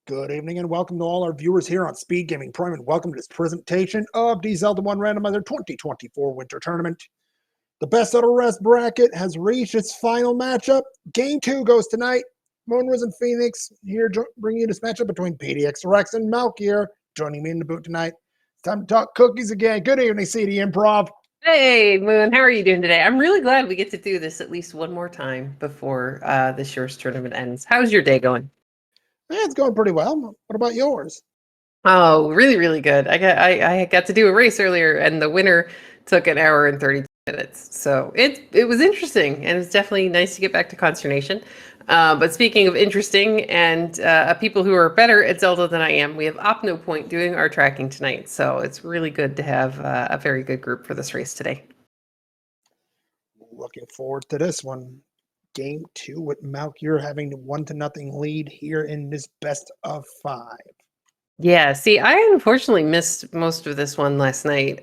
Good evening and welcome to all our viewers here on SpeedGaming Prime, and welcome to this presentation of the Zelda 1 Randomizer 2024 Winter Tournament. The best out of rest bracket has reached its final matchup. Game 2 goes tonight. Moonrise and Phoenix here bringing you this matchup between PDXRex and Malkier. Joining me in the booth tonight. It's time to talk cookies again. Good evening, CD Improv. Hey, Moon, how are you doing today? I'm really glad we get to do this at least one more time before this year's tournament ends. How's your day going? Yeah, it's going pretty well. What about yours? Oh, really, really good. I got to do a race earlier, and the winner took an hour and 30 minutes. So it was interesting, and it's definitely nice to get back to consternation. But speaking of interesting and people who are better at Zelda than I am, we have OpnoPoint doing our tracking tonight. So it's really good to have a very good group for this race today. Looking forward to this one. Game 2 with Malkier having the 1-0 lead here in this best of 5. Yeah, see, I unfortunately missed most of this one last night.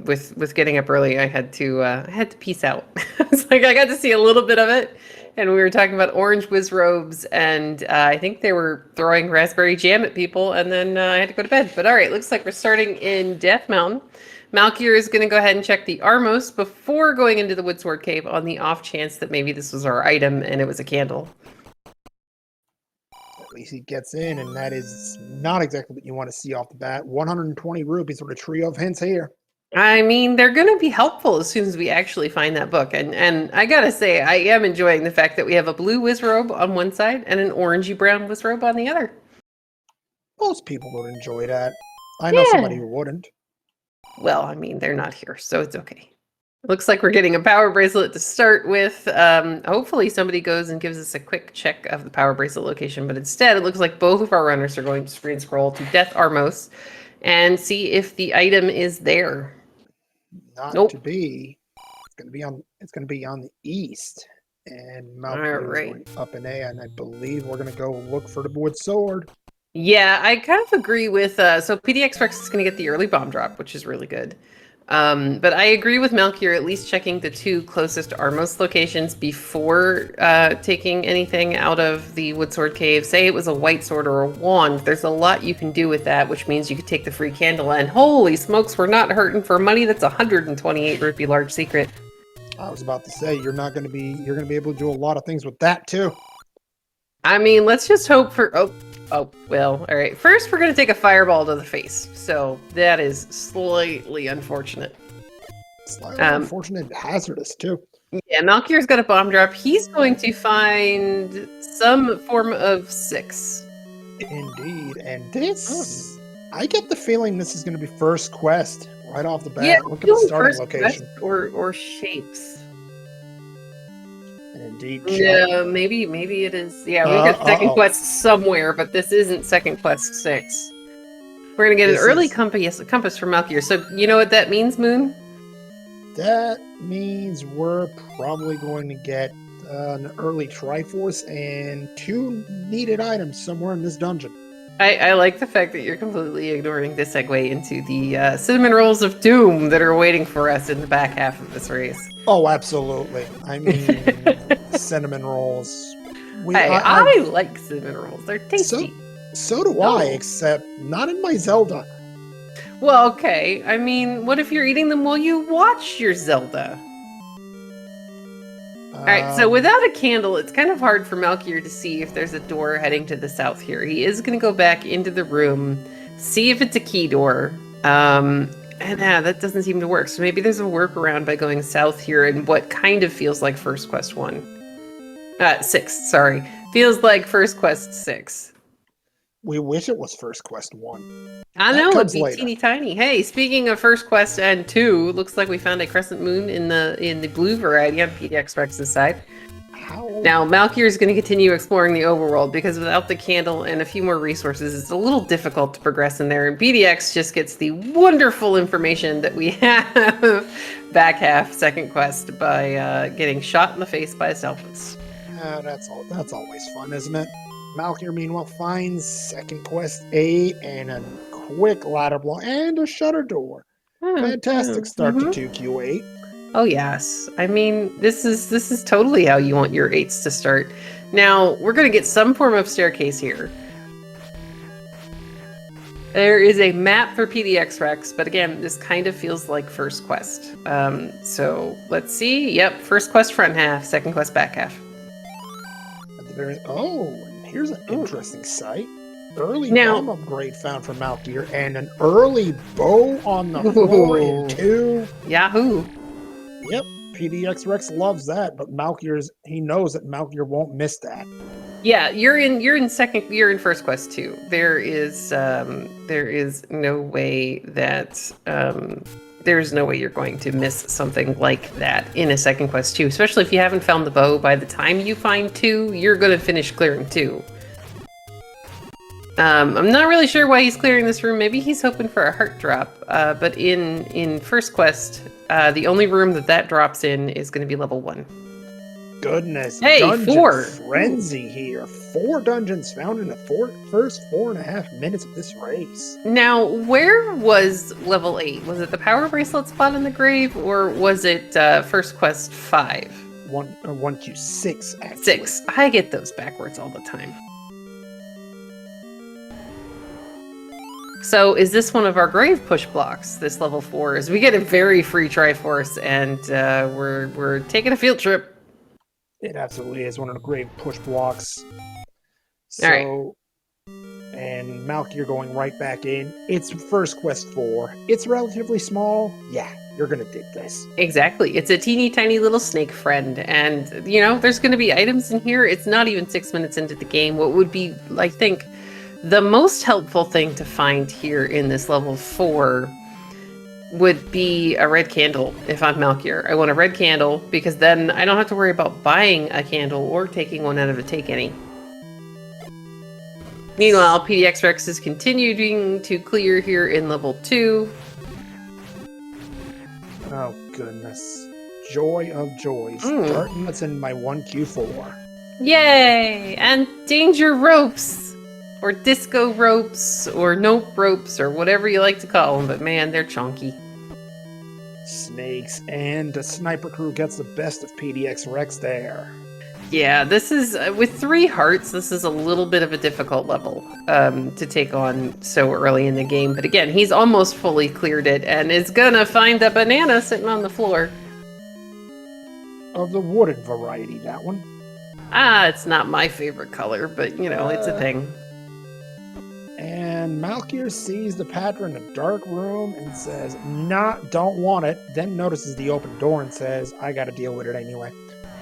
With getting up early, I had to peace out. It's like I got to see a little bit of it, and we were talking about orange whiz robes, and I think they were throwing raspberry jam at people, and then I had to go to bed. But all right, looks like we're starting in Death Mountain. Malkier is going to go ahead and check the Armos before going into the Woodsword Cave on the off chance that maybe this was our item and it was a candle. At least he gets in, and that is not exactly what you want to see off the bat. 120 rupees with a trio of hints here. I mean, they're going to be helpful as soon as we actually find that book. And I got to say, I am enjoying the fact that we have a blue wizrobe on one side and an orangey brown wizrobe on the other. Most people would enjoy that. I know somebody who wouldn't. Well, I mean, they're not here, so it's okay. Looks like we're getting a power bracelet to start with. Hopefully somebody goes and gives us a quick check of the power bracelet location, but instead it looks like both of our runners are going to screen scroll to Death Armos and see if the item is there. Not to be. It's gonna be on the east. And Malkier is going up in A, and I believe we're gonna go look for the wood sword. Yeah, I kind of agree with so PDXRex is gonna get the early bomb drop, which is really good. But I agree with Malkier, at least checking the two closest Armos locations before taking anything out of the Woodsword Cave. Say it was a white sword or a wand. There's a lot you can do with that, which means you could take the free candle, and holy smokes, we're not hurting for money. That's 128 rupee large secret. I was about to say you're gonna be able to do a lot of things with that too. I mean, let's just hope for well, all right. First, we're going to take a fireball to the face. So that is slightly unfortunate. Slightly unfortunate, hazardous too. Yeah, Malkier's got a bomb drop. He's going to find some form of 6. Indeed, and this, I get the feeling this is going to be first quest right off the bat. Yeah, look at the starting location. Or shapes. Indeed. Yeah, maybe it is. Yeah, we got second quest somewhere, but this isn't second quest 6. We're gonna get an early compass from Malkier. So you know what that means, Moon? That means we're probably going to get an early Triforce and 2 needed items somewhere in this dungeon. I like the fact that you're completely ignoring the segue into the cinnamon rolls of doom that are waiting for us in the back half of this race. Oh, absolutely. I mean, cinnamon rolls. I like cinnamon rolls. They're tasty. So do I, except not in my Zelda. Well, okay. I mean, what if you're eating them while you watch your Zelda? All right, so without a candle, it's kind of hard for Malkier to see if there's a door heading to the south here. He is going to go back into the room, see if it's a key door. And that doesn't seem to work. So maybe there's a workaround by going south here in what kind of feels like First Quest 6, sorry. Feels like First Quest 6. We wish it was First Quest 1. I know, it'd be teeny tiny. Hey, speaking of First Quest and 2, looks like we found a crescent moon in the blue variety on PDXRex's side. Now, Malkier is going to continue exploring the overworld because without the candle and a few more resources, it's a little difficult to progress in there. And PDX just gets the wonderful information that we have back half second quest by getting shot in the face by a Selphus. That's always fun, isn't it? Malkier, meanwhile, finds second quest A and a quick ladder block and a shutter door. Fantastic start to 2Q8. Oh yes, I mean this is totally how you want your 8s to start. Now we're gonna get some form of staircase here. There is a map for PDXRex, but again, this kind of feels like first quest. So let's see. Yep, first quest front half, second quest back half. At the very and here's an interesting sight. Early Now- bomb upgrade found for Malkier and an early bow on the floor in 2. Yahoo! Yep, PDXRex loves that, but he knows that Malkier won't miss that. Yeah, you're in first quest too. There is no way that there's no way you're going to miss something like that in a second quest too. Especially if you haven't found the bow by the time you find 2, you're gonna finish clearing 2. I'm not really sure why he's clearing this room. Maybe he's hoping for a heart drop. But in first quest, the only room that drops in is going to be level 1. Goodness, hey, dungeon 4 frenzy here. 4 dungeons found in the first 4.5 minutes of this race. Now, where was level 8? Was it the power bracelet spot in the grave, or was it first quest 5? 1Q6, actually. 6. I get those backwards all the time. So is this one of our grave push blocks, this level 4? Is we get a very free Triforce, and we're taking a field trip. It absolutely is one of the grave push blocks. So, All and Malkier going right back in. It's first quest 4. It's relatively small. Yeah, you're gonna dig this. Exactly. It's a teeny tiny little snake friend, and there's going to be items in here. It's not even 6 minutes into the game. What would be, I think, the most helpful thing to find here in this level 4 would be a red candle if I'm Malkier. I want a red candle because then I don't have to worry about buying a candle or taking one out of a take any. Meanwhile, PDXRex is continuing to clear here in level 2. Oh goodness. Joy of joys. Darkness in my 1Q4. Yay! And danger ropes! Or disco ropes, or nope ropes, or whatever you like to call them, but man, they're chunky. Snakes, and the sniper crew gets the best of PDXRex there. Yeah, this is, with 3 hearts, this is a little bit of a difficult level to take on so early in the game. But again, he's almost fully cleared it, and is gonna find a banana sitting on the floor. Of the wooden variety, that one. It's not my favorite color, but it's a thing. And Malkier sees the pattern in a dark room and says, nah, don't want it. Then notices the open door and says, I gotta deal with it anyway.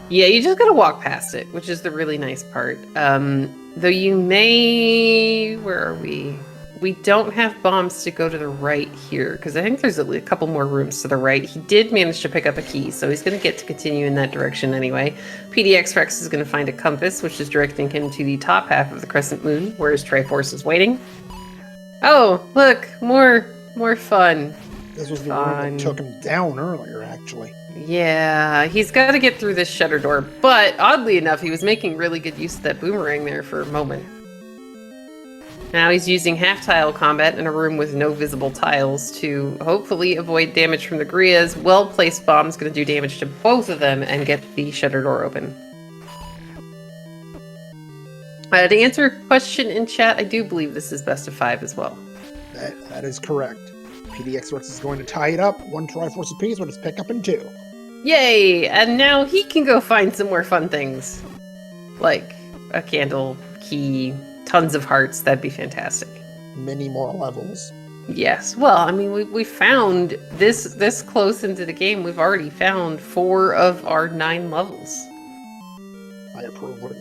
Yeah, you just gotta walk past it, which is the really nice part. Though you may... Where are we? We don't have bombs to go to the right here, because I think there's a couple more rooms to the right. He did manage to pick up a key, so he's going to get to continue in that direction anyway. PDXRex is going to find a compass, which is directing him to the top half of the crescent moon, where his Triforce is waiting. Oh, look, more fun. This was the room that took him down earlier, actually. Yeah, he's got to get through this shutter door, but oddly enough, he was making really good use of that boomerang there for a moment. Now he's using half-tile combat in a room with no visible tiles to hopefully avoid damage from the Gria's. Well-placed bomb's going to do damage to both of them and get the shutter door open. To answer a question in chat, I do believe this is best of 5 as well. That is correct. PDXRex is going to tie it up. 1 Triforce apiece, we'll just pick up in 2. Yay! And now he can go find some more fun things. Like a candle, key, tons of hearts. That'd be fantastic. Many more levels. Yes. Well, I mean, we found this close into the game. We've already found 4 of our 9 levels. I approve of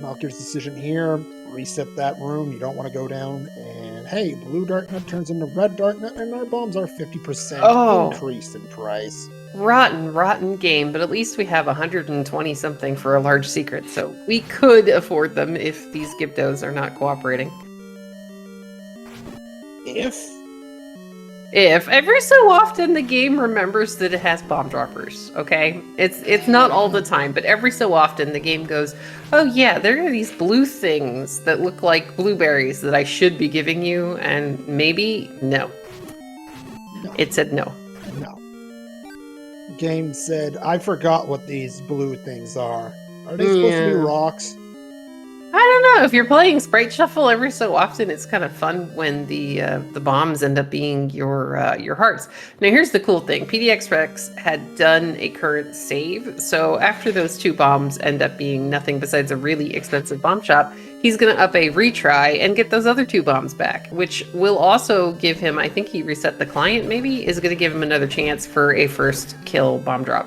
Malkier's decision here. Reset that room. You don't want to go down. And hey, blue darknet turns into red darknet, and our bombs are 50% increased in price. Rotten game, but at least we have 120 something for a large secret, so we could afford them if these Gibdos are not cooperating. If every so often the game remembers that it has bomb droppers, okay? It's not all the time, but every so often the game goes, oh yeah, there are these blue things that look like blueberries that I should be giving you, and maybe no. It said no. No. Game said, I forgot what these blue things are. Are they supposed to be rocks? I don't know. If you're playing Sprite Shuffle every so often, it's kind of fun when the bombs end up being your hearts. Now, here's the cool thing. PDXRex had done a current save, so after those 2 bombs end up being nothing besides a really expensive bomb shop, he's going to up a retry and get those other 2 bombs back, which will also give him, I think he reset the client maybe, is going to give him another chance for a first kill bomb drop.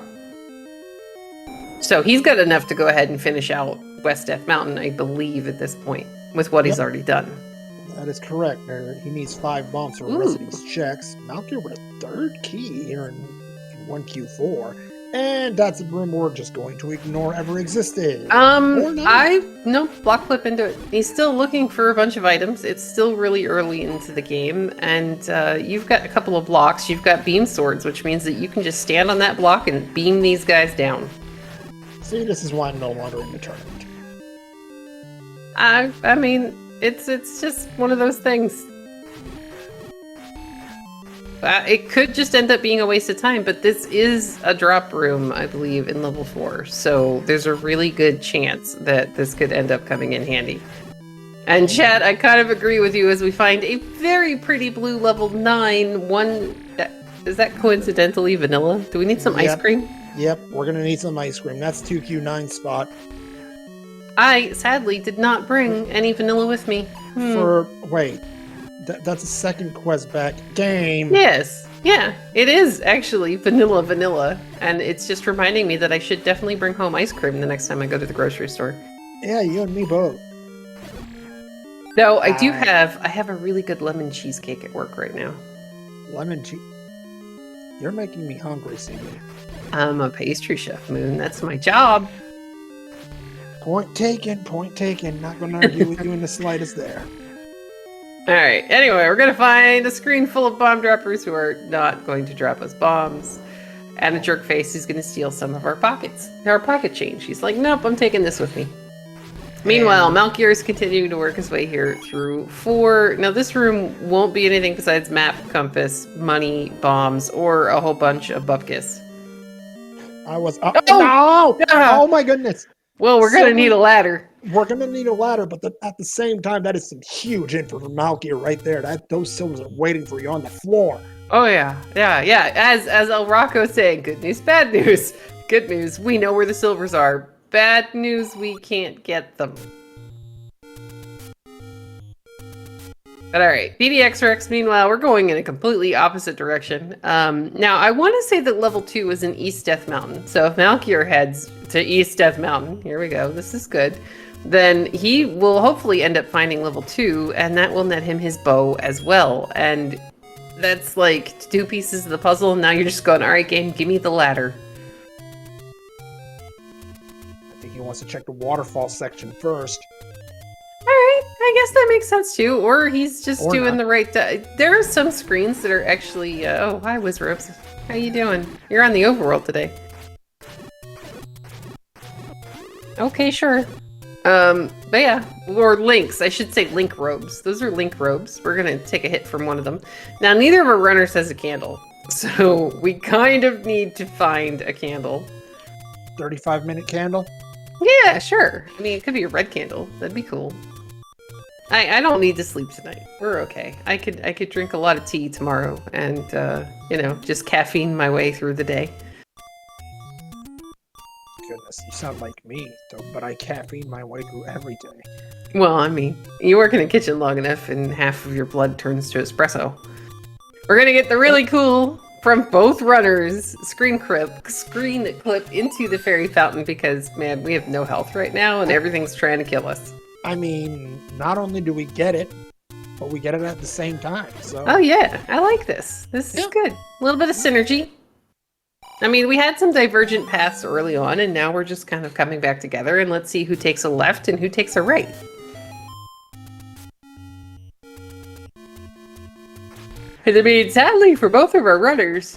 So he's got enough to go ahead and finish out West Death Mountain, I believe, at this point, with what he's already done. That is correct. He needs 5 bombs for the rest of these checks. Malkier with a 3rd key here in 1Q4. And that's a room we're just going to ignore ever existed. No, block flip into it. He's still looking for a bunch of items. It's still really early into the game, and you've got a couple of blocks. You've got beam swords, which means that you can just stand on that block and beam these guys down. See, this is why I'm no longer in the tournament. I mean, it's just one of those things. It could just end up being a waste of time, but this is a drop room, I believe, in level 4. So there's a really good chance that this could end up coming in handy. And Chad, I kind of agree with you as we find a very pretty blue level 9 one. Is that coincidentally vanilla? Do we need some ice cream? Yep, we're going to need some ice cream. That's 2Q9 spot. I, sadly, did not bring any vanilla with me. Wait, that's a second quest back. Game. Yes, yeah, it is actually vanilla. And it's just reminding me that I should definitely bring home ice cream the next time I go to the grocery store. Yeah, you and me both. Though I have a really good lemon cheesecake at work right now. Lemon cheese? You're making me hungry, Cindy. I'm a pastry chef, Moon. That's my job. Point taken. Not going to argue with you in the slightest there. Alright, anyway, we're going to find a screen full of bomb droppers who are not going to drop us bombs. And a jerk face who's going to steal some of our pockets. Our pocket change. He's like, nope, I'm taking this with me. Meanwhile, Malkier is continuing to work his way here through 4. Now, this room won't be anything besides map, compass, money, bombs, or a whole bunch of bupkis. Oh my goodness. Well, we're going to need a ladder. We're going to need a ladder, but at the same time, that is some huge info from Malkier right there. Those silvers are waiting for you on the floor. Oh, yeah. As El Rocco's saying, good news, bad news. Good news, we know where the silvers are. Bad news, we can't get them. But alright, PDXRex, meanwhile, we're going in a completely opposite direction. Now, I want to say that level 2 is in East Death Mountain. So if Malkier heads to East Death Mountain, here we go, this is good, then he will hopefully end up finding level 2, and that will net him his bow as well. And that's like 2 pieces of the puzzle, and now you're just going, alright game, give me the ladder. I think he wants to check the waterfall section first. Alright, I guess that makes sense too. Or he's just doing the right... there are some screens that are actually... oh, hi, Wizrobes. How you doing? You're on the overworld today. Okay, sure. But yeah, or links. I should say link robes. Those are link robes. We're gonna take a hit from one of them. Now, neither of our runners has a candle. So, we kind of need to find a candle. 35-minute candle? Yeah, sure. I mean, it could be a red candle. That'd be cool. I don't need to sleep tonight. We're okay. I could drink a lot of tea tomorrow and, you know, just caffeine my way through the day. Goodness, you sound like me, but I caffeine my way through every day. Well, I mean, you work in a kitchen long enough and half of your blood turns to espresso. We're gonna get the really cool, from both runners, screen clip into the fairy fountain because, man, we have no health right now and everything's trying to kill us. I mean, not only do we get it, but we get it at the same time, so... Oh yeah, I like this. This is good. A little bit of synergy. I mean, we had some divergent paths early on, and now we're just kind of coming back together, and let's see who takes a left and who takes a right. I mean, sadly for both of our runners,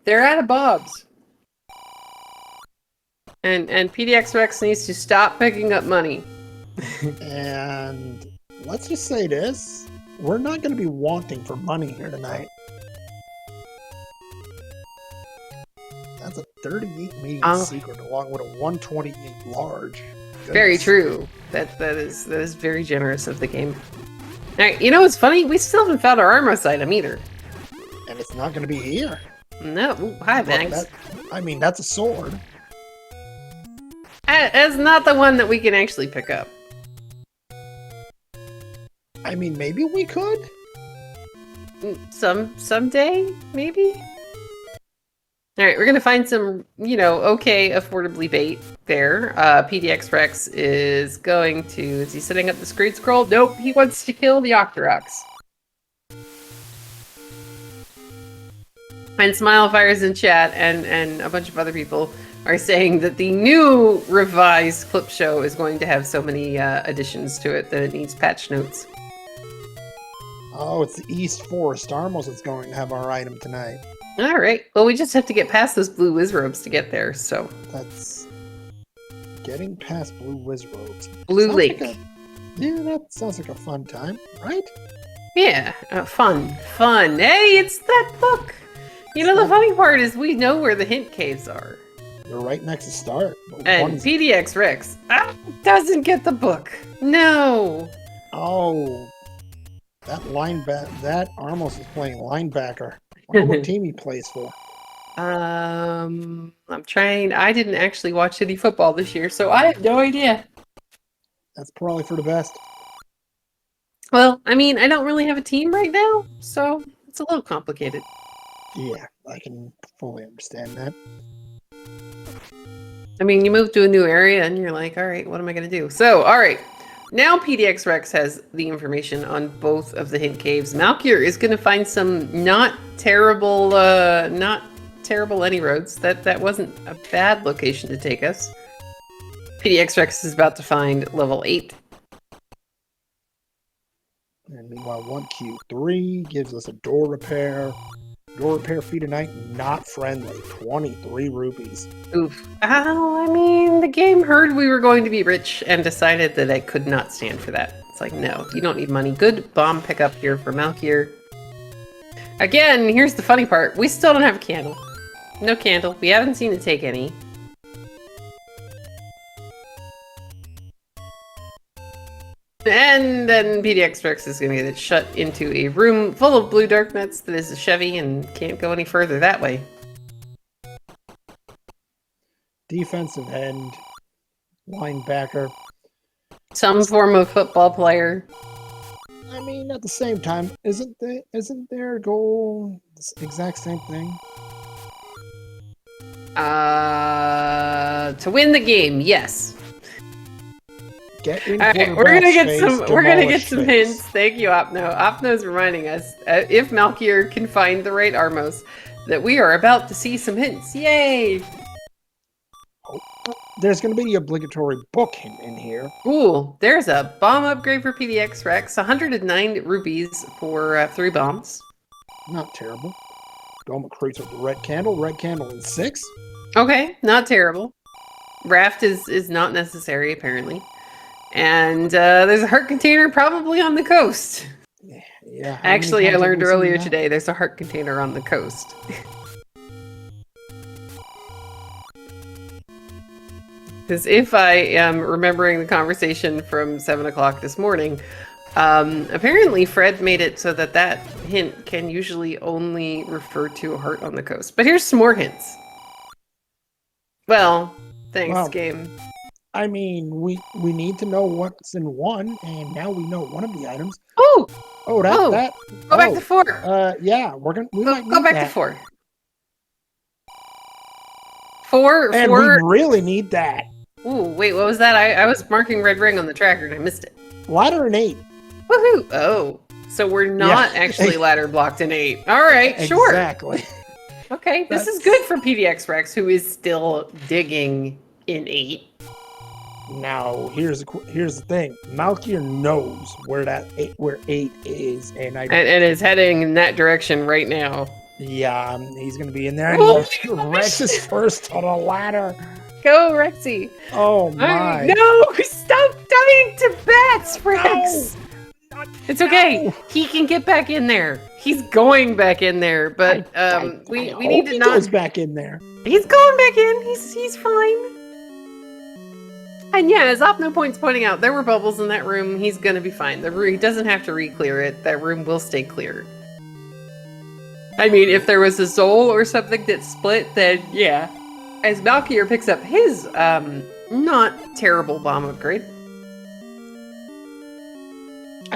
they're out of bobs. And PDXRex needs to stop picking up money. And let's just say this, we're not going to be wanting for money here tonight. That's a 38 medium secret along with a 128 large. Very true. That is very generous of the game. All right, you know what's funny? We still haven't found our Armos item either. And it's not going to be here. No. Ooh, hi, thanks. I mean, that's a sword. It's not the one that we can actually pick up. I mean, maybe we could. Someday, maybe. All right, we're gonna find some, okay, affordably bait there. PDXRex is going to. Is he setting up the screen scroll? Nope, he wants to kill the Octoroks. And Smilefires in chat and a bunch of other people are saying that the new revised clip show is going to have so many additions to it that it needs patch notes. Oh, it's the East Forest Armos that's going to have our item tonight. All right. Well, we just have to get past those blue Wizrobes to get there, so. That's getting past blue Wizrobes. Blue Lake. Yeah, that sounds like a fun time, right? Yeah, fun. Hey, it's that book. The funny part is we know where the hint caves are. They're right next to start. And PDXRex doesn't get the book. No. Oh. That Armos is playing linebacker. I wonder what team he plays for. I'm trying. I didn't actually watch any football this year, so I have no idea. That's probably for the best. Well, I mean, I don't really have a team right now, so it's a little complicated. Yeah, I can fully understand that. I mean, you move to a new area and you're like, all right, what am I going to do? So, all right. Now PDXRex has the information on both of the hint caves. Malkier is going to find some not terrible any roads. That wasn't a bad location to take us. PDXRex is about to find level 8. And meanwhile, 1Q3 gives us a door repair. Door repair fee tonight, not friendly. 23 rupees. Oof. Oh, I mean, the game heard we were going to be rich and decided that I could not stand for that. It's like, no, you don't need money. Good bomb pickup here for Malkier. Again, here's the funny part. We still don't have a candle. No candle. We haven't seen it take any. And then PDXRex is going to get it shut into a room full of blue dark nuts that is a Chevy and can't go any further that way. Defensive end, linebacker. Some form of football player. I mean, at the same time, isn't their goal the exact same thing? To win the game, yes. All right, we're gonna get some hints. Thank you, Opno. Opno's reminding us if Malkier can find the right Armos, that we are about to see some hints. Yay! Oh, there's gonna be the obligatory book hint in here. Ooh, there's a bomb upgrade for PDXRex. 109 rupees for 3 bombs. Not terrible. Doma Cruiser with the red candle in 6. Okay, not terrible. Raft is not necessary apparently. And there's a heart container probably on the coast. Yeah. Actually, I learned earlier today there's a heart container on the coast. Because if I am remembering the conversation from 7 o'clock this morning, apparently Fred made it so that hint can usually only refer to a heart on the coast. But here's some more hints. Well, thanks, game. I mean, we need to know what's in 1, and now we know one of the items. Oh, that. Go back to 4. Yeah, we might go back that. to 4. 4. And 4. we really need that. Ooh, wait, what was that? I was marking red ring on the tracker and I missed it. Ladder in 8. Woohoo! Oh, so we're not actually ladder blocked in 8. All right, sure. Exactly. Okay, this is good for PDXRex, who is still digging in 8. Now, here's the thing. Malkier knows where 8 is, and is heading in that direction right now. Yeah, he's gonna be in there. Rex is first on a ladder. Go, Rexy. Oh my! No, stop dying to bats, Rex. No. It's okay. No. He can get back in there. He's going back in there, but we need to not. He goes back in there. He's going back in. He's fine. And yeah, as OpnoPoint's pointing out, there were bubbles in that room. He's gonna be fine. He doesn't have to re-clear it. That room will stay clear. I mean, if there was a soul or something that split, then yeah. As Malkier picks up his not terrible bomb upgrade.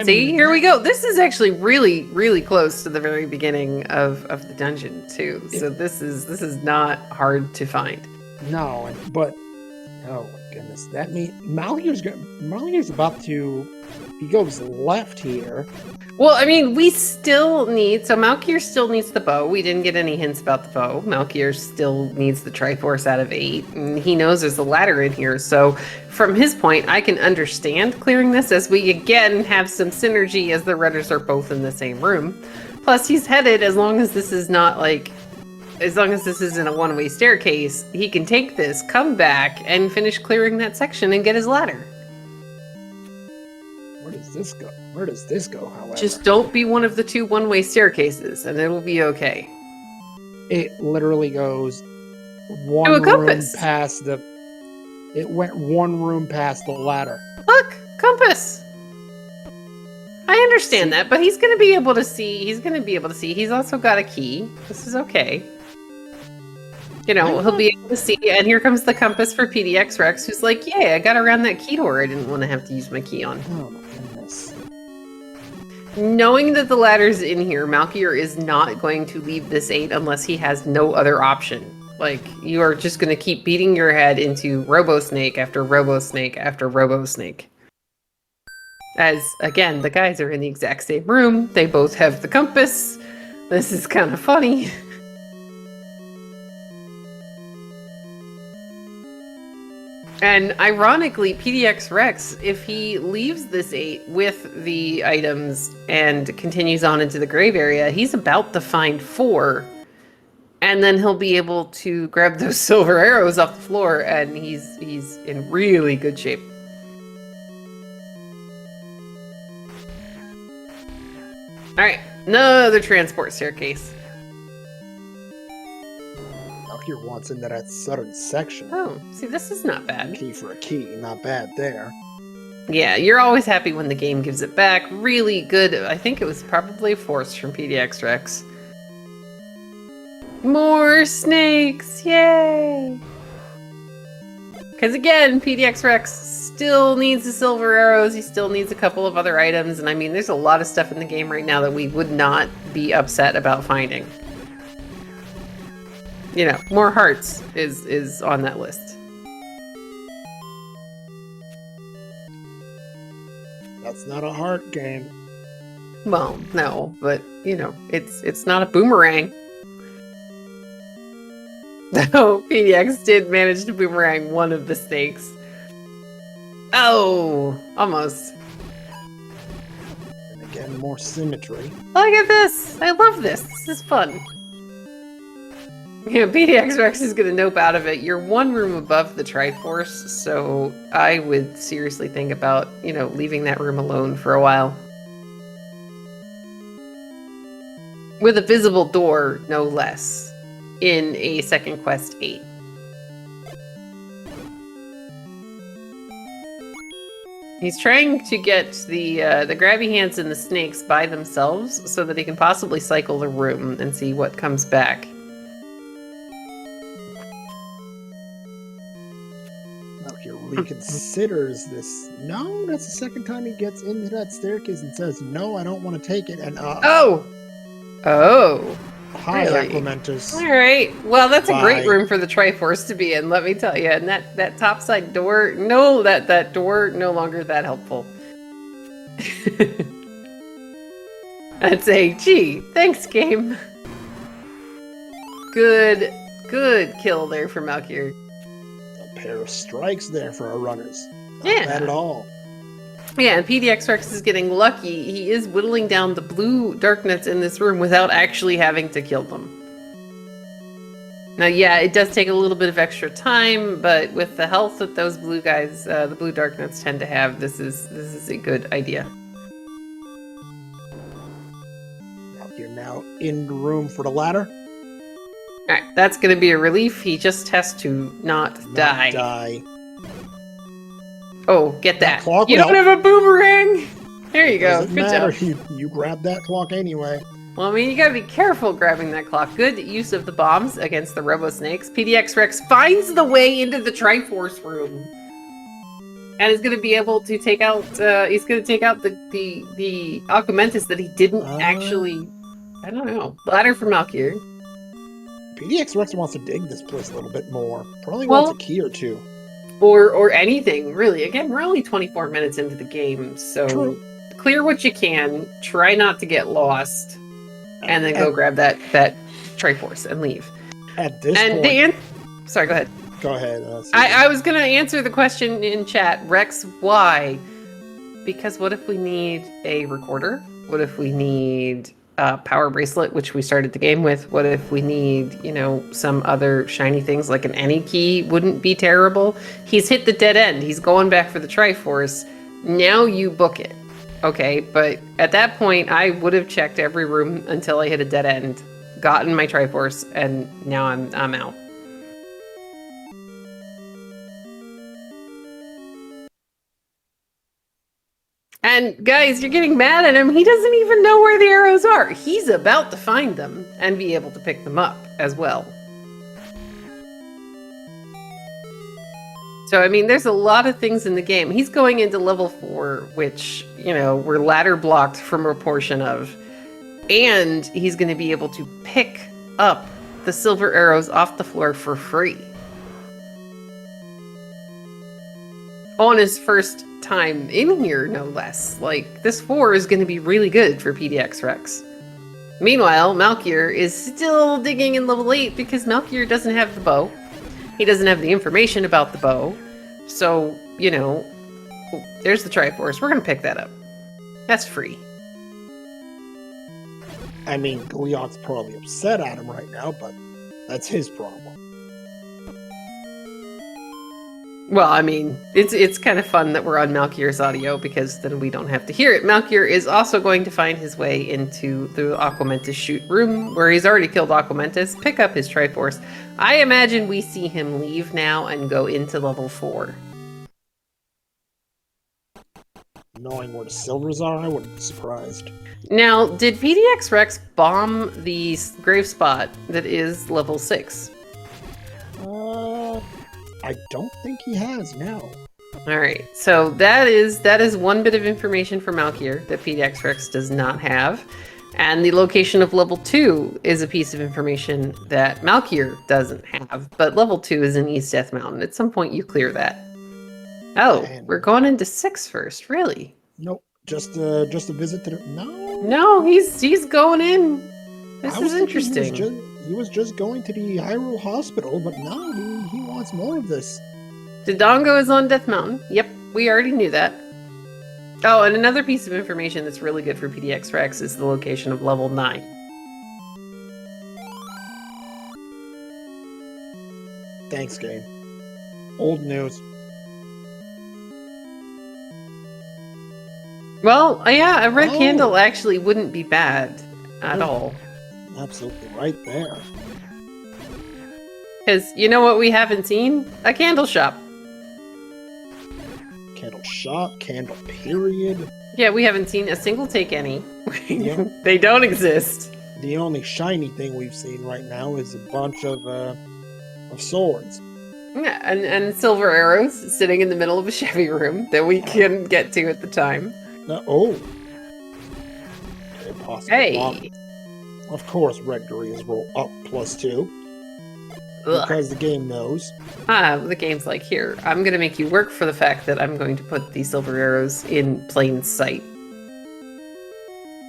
See, here we go. This is actually really, really close to the very beginning of the dungeon too. So this is not hard to find. No, but oh my goodness, that means Malkier's about to. He goes left here. Well, I mean, we still need... So Malkier still needs the bow. We didn't get any hints about the bow. Malkier still needs the Triforce out of 8. And he knows there's a ladder in here. So from his point, I can understand clearing this as we, again, have some synergy as the runners are both in the same room. Plus, he's headed, as long as this is not like... As long as this isn't a one-way staircase, he can take this, come back, and finish clearing that section and get his ladder. Where does this go? Where does this go, however? Just don't be one of the 2 one-way staircases, and it'll be okay. It literally goes one room past the... It went 1 room past the ladder. Look! Compass! I understand that, but he's going to be able to see. He's going to be able to see. He's also got a key. This is okay. You know, he'll be able to see. And here comes the compass for PDXRex, who's like, yay, I got around that key door I didn't want to have to use my key on. Oh my goodness. Knowing that the ladder's in here, Malkier is not going to leave this 8 unless he has no other option. Like, you are just going to keep beating your head into Robo-Snake after Robo-Snake after Robo-Snake. As, again, the guys are in the exact same room. They both have the compass. This is kind of funny. And ironically, PDXRex, if he leaves this 8 with the items and continues on into the grave area, he's about to find 4. And then he'll be able to grab those silver arrows off the floor, and he's in really good shape. Alright, another transport staircase. Malkier wants into that southern section. Oh, see, this is not bad. Key for a key, not bad there. Yeah, you're always happy when the game gives it back. Really good. I think it was probably forced from PDXRex. More snakes! Yay! Because again, PDXRex still needs the silver arrows. He still needs a couple of other items. And I mean, there's a lot of stuff in the game right now that we would not be upset about finding. You know, more hearts is on that list. That's not a heart game. Well, no, but you know, it's not a boomerang. Though PDX did manage to boomerang one of the snakes. Oh, almost. And again, more symmetry. Look at this! I love this. This is fun. You know, PDXRex is going to nope out of it. You're 1 room above the Triforce, so I would seriously think about, you know, leaving that room alone for a while. With a visible door, no less, in a second quest 8. He's trying to get the grabby hands and the snakes by themselves so that he can possibly cycle the room and see what comes back. Malkier reconsiders this. No, that's the second time he gets into that staircase and says, no, I don't want to take it. And Oh! Hi, really? Acclimentus. All right. Well, that's Bye. a great room for the Triforce to be in, let me tell you. And that topside door, no, that door no longer that helpful. I'd say, gee, thanks, game. Good kill there for Malkier. A pair of strikes there for our runners. Not Yeah. bad at all. Yeah, and PDXRex is getting lucky. He is whittling down the blue darknets in this room without actually having to kill them. Now, yeah, it does take a little bit of extra time, but with the health that those blue guys, the blue darknets tend to have, this is a good idea. You're now in the room for the ladder. All right, that's going to be a relief. He just has to not die. Oh, get that. clock You would don't help. have a boomerang. There you go. Doesn't Good matter. job. You grab that clock anyway. Well, I mean, you gotta be careful grabbing that clock. Good use of the bombs against the Robo Snakes. PDXRex finds the way into the Triforce room, and is gonna be able to take out. He's gonna take out the Augmentus that he didn't actually. I don't know. Ladder from Malkier. PDXRex wants to dig this place a little bit more. Probably Well, wants a key or two. Or anything really. Again, we're only 24 minutes into the game, so True. clear what you can. Try not to get lost, and then go grab that Triforce and leave. At this point, sorry, go ahead. Go ahead. I was gonna answer the question in chat, Rex. Why? Because what if we need a recorder? What if we need a power bracelet, which we started the game with? What if we need, some other shiny things like an any key? Wouldn't be terrible. He's hit the dead end. He's going back for the Triforce. Now you book it. Okay, but at that point, I would have checked every room until I hit a dead end, gotten my Triforce, and now I'm out. And guys, you're getting mad at him. He doesn't even know where the arrows are. He's about to find them and be able to pick them up as well. So, I mean, there's a lot of things in the game. He's going into level 4, which, we're ladder blocked from a portion of. And he's going to be able to pick up the silver arrows off the floor for free. On his first time in here, no less. Like, this 4 is going to be really good for PDXRex. Meanwhile, Malkier is still digging in level 8 because Malkier doesn't have the bow. He doesn't have the information about the bow. So, there's the Triforce. We're going to pick that up. That's free. I mean, Gleon's probably upset at him right now, but that's his problem. Well, I mean, it's kind of fun that we're on Malkier's audio because then we don't have to hear it. Malkier is also going to find his way into the Aquamentus shoot room where he's already killed Aquamentus, pick up his Triforce. I imagine we see him leave now and go into level 4. Knowing where the silvers are, I wouldn't be surprised. Now, did PDXRex bomb the grave spot that is level 6? I don't think he has, no. Alright, so that is one bit of information for Malkier that PDXRex does not have. And the location of level 2 is a piece of information that Malkier doesn't have. But level 2 is in East Death Mountain. At some point you clear that. Oh, we're going into 6 first, really? Nope, just a visit to the... No, he's going in. This is interesting. He was just going to the Hyrule Hospital, but now he wants more of this. Dodongo is on Death Mountain. Yep, we already knew that. Oh, and another piece of information that's really good for PDXRex is the location of level 9. Thanks, game. Old news. Well, yeah, a red candle actually wouldn't be bad at all. Absolutely right there. Because you know what we haven't seen? A candle shop. Candle shop, candle period. Yeah, we haven't seen a single take any. Yeah. They don't exist. The only shiny thing we've seen right now is a bunch of swords. Yeah, and silver arrows sitting in the middle of a Chevy room that we couldn't get to at the time. Hey! Of course, Rectory is roll up +2. Ugh. Because the game knows. The game's like, here, I'm going to make you work for the fact that I'm going to put these silver arrows in plain sight.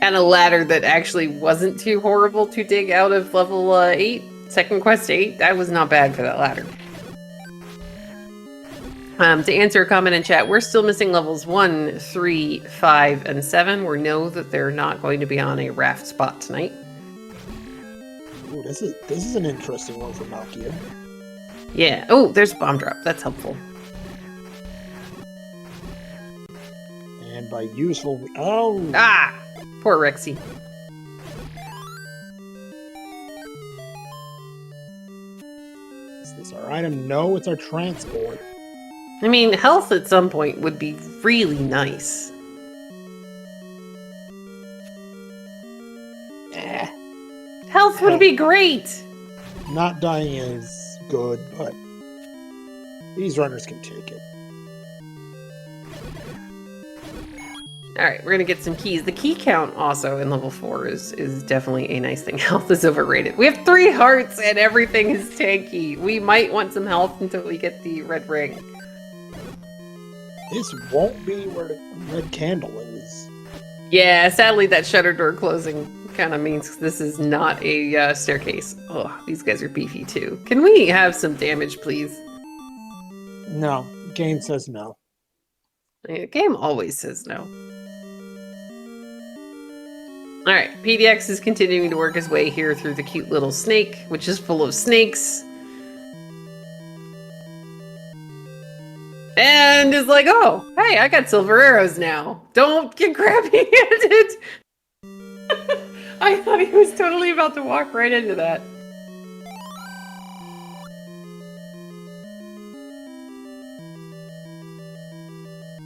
And a ladder that actually wasn't too horrible to dig out of level 8, second quest 8. That was not bad for that ladder. To answer a comment in chat, we're still missing levels 1, 3, 5, and 7. We know that they're not going to be on a raft spot tonight. Ooh, this is an interesting one for Malkier. Yeah. Oh, there's a bomb drop. That's helpful. And by useful... Oh! Ah! Poor Rexy. Is this our item? No, it's our transport. I mean, health at some point would be really nice. Health would be great! Not dying is good, but these runners can take it. Alright, we're gonna get some keys. The key count also in level 4 is definitely a nice thing. Health is overrated. We have 3 hearts and everything is tanky. We might want some health until we get the red ring. This won't be where the red candle is. Yeah, sadly that shutter door closing kind of means this is not a staircase. Oh, these guys are beefy too. Can we have some damage, please? No, game says no. The game always says no. Alright, PDX is continuing to work his way here through the cute little snake, which is full of snakes. And is like, oh, hey, I got silver arrows now. Don't get grabby-handed! I thought he was totally about to walk right into that.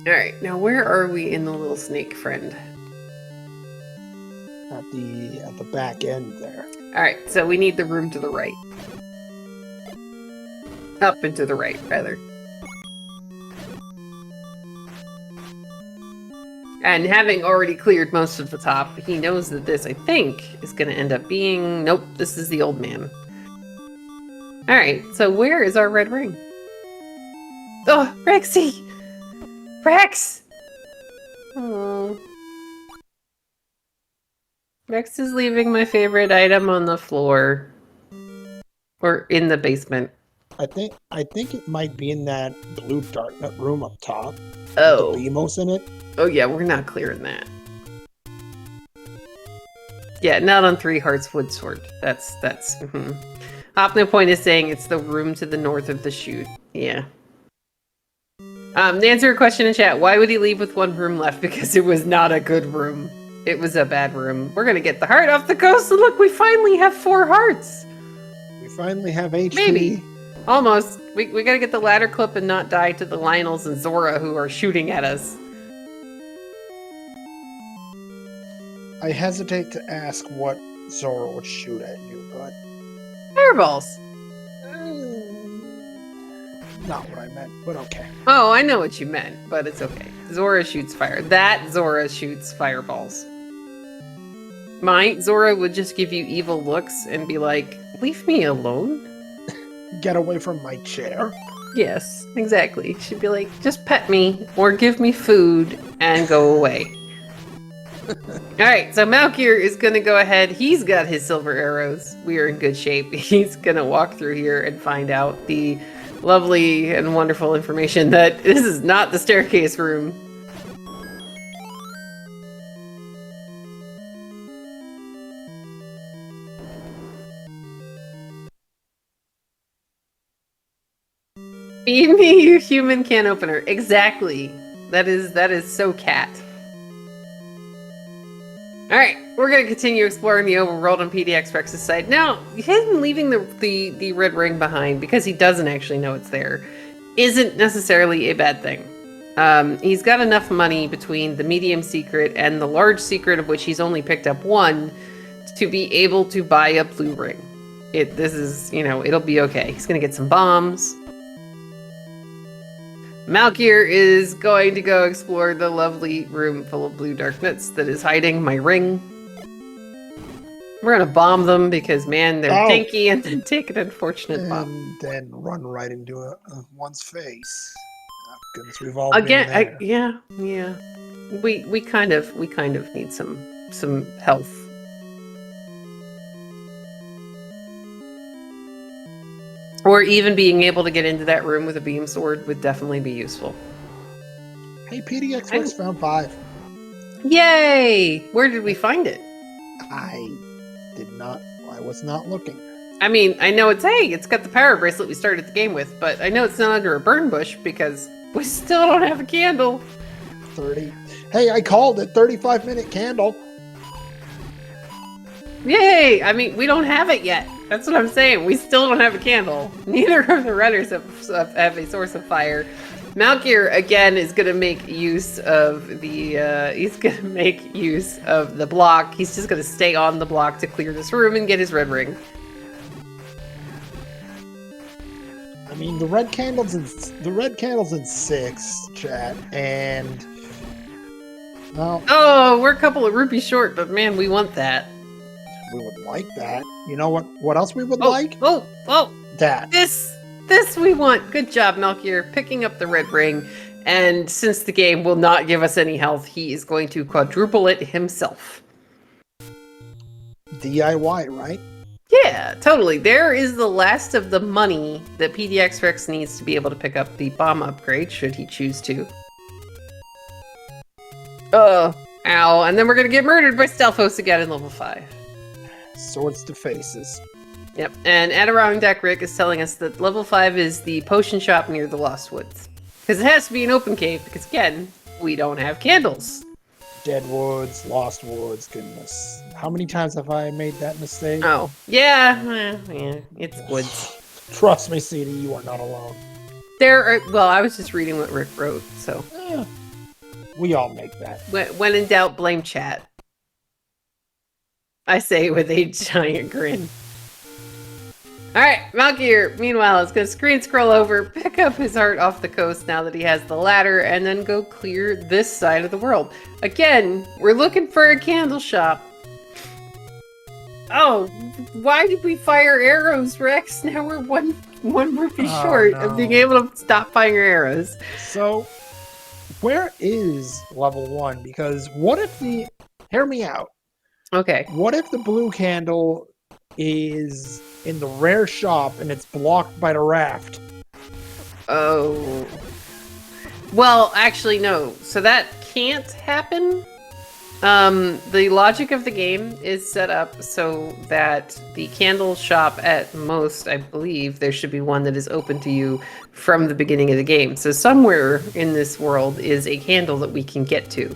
Alright, now where are we in the little snake, friend? At the back end there. Alright, so we need the room to the right. Up and to the right, rather. And having already cleared most of the top, he knows that this, I think, is going to end up being... Nope, this is the old man. Alright, so where is our red ring? Oh, Rexy! Rex! Oh. Rex is leaving my favorite item on the floor. Or in the basement. I think it might be in that blue darknet room up top. Oh. With the BMOS in it. Oh yeah, we're not clearing that. Yeah, not on 3 Hearts Wood Sword. That's Opnopoint is saying it's the room to the north of the chute. Yeah. To answer a question in chat, why would he leave with 1 room left? Because it was not a good room. It was a bad room. We're gonna get the heart off the coast, and look, we finally have 4 hearts! We finally have HP. Maybe. Almost. We gotta get the ladder clip and not die to the Lionels and Zora who are shooting at us. I hesitate to ask what Zora would shoot at you, but... Fireballs! Not what I meant, but okay. Oh, I know what you meant, but it's okay. Zora shoots fire. That Zora shoots fireballs. My Zora would just give you evil looks and be like, leave me alone. Get away from my chair. Yes, exactly. She'd be like, just pet me or give me food and go away. Alright, so Malkier is going to go ahead. He's got his silver arrows. We are in good shape. He's going to walk through here and find out the lovely and wonderful information that this is not the staircase room. Feed me, you human can opener. Exactly. That is so cat. Alright, we're going to continue exploring the overworld on PDXRex's side. Now, him leaving the red ring behind, because he doesn't actually know it's there, isn't necessarily a bad thing. He's got enough money between the medium secret and the large secret, of which he's only picked up 1, to be able to buy a blue ring. This is, it'll be okay. He's going to get some bombs. Malkier is going to go explore the lovely room full of blue darknets that is hiding my ring. We're gonna bomb them because, man, they're tanky, and then take an unfortunate bomb. And then run right into one's face. Oh, goodness, we've all been there. Yeah. We kind of need some health. Or even being able to get into that room with a beam sword would definitely be useful. Hey, PDXRex found 5. Yay! Where did we find it? I was not looking. I mean, I know it's got the power bracelet we started the game with, but I know it's not under a burn bush because we still don't have a candle. 30. Hey, I called it. 35-minute candle. Yay! I mean, we don't have it yet. That's what I'm saying. We still don't have a candle. Neither of the runners have a source of fire. Malkier again is gonna make use of the he's gonna make use of the block. He's just gonna stay on the block to clear this room and get his red ring. I mean, the red candle's in 6, chat, and well, oh, we're a couple of rupees short, but man, we want that. We would like that. You know what? What else we would Oh, like? oh, That. This we want. Good job, Malkier, picking up the red ring. And since the game will not give us any health, he is going to quadruple it himself. DIY, right? Yeah, totally. There is the last of the money that PDXRex needs to be able to pick up the bomb upgrade, should he choose to. Ow. And then we're going to get murdered by Stelphos again in level 5. Swords to faces. Yep, and Adirondack Rick is telling us that level 5 is the potion shop near the Lost Woods. Because it has to be an open cave, because again, we don't have candles. Dead woods, lost woods, goodness. How many times have I made that mistake? Oh, yeah, it's woods. Trust me, CD, you are not alone. Well, I was just reading what Rick wrote, so. Yeah, we all make that. When in doubt, blame chat. I say with a giant grin. Alright, Malkier, meanwhile, is going to screen scroll over, pick up his heart off the coast now that he has the ladder, and then go clear this side of the world. Again, we're looking for a candle shop. Oh, why did we fire arrows, Rex? Now we're one rupee short of being able to stop firing arrows. So, where is level 1? Because what if the... Hear me out. Okay. What if the blue candle is in the rare shop and it's blocked by the raft? Oh. Well, actually, no. So that can't happen. The logic of the game is set up so that the candle shop, at most, I believe, there should be one that is open to you from the beginning of the game. So somewhere in this world is a candle that we can get to.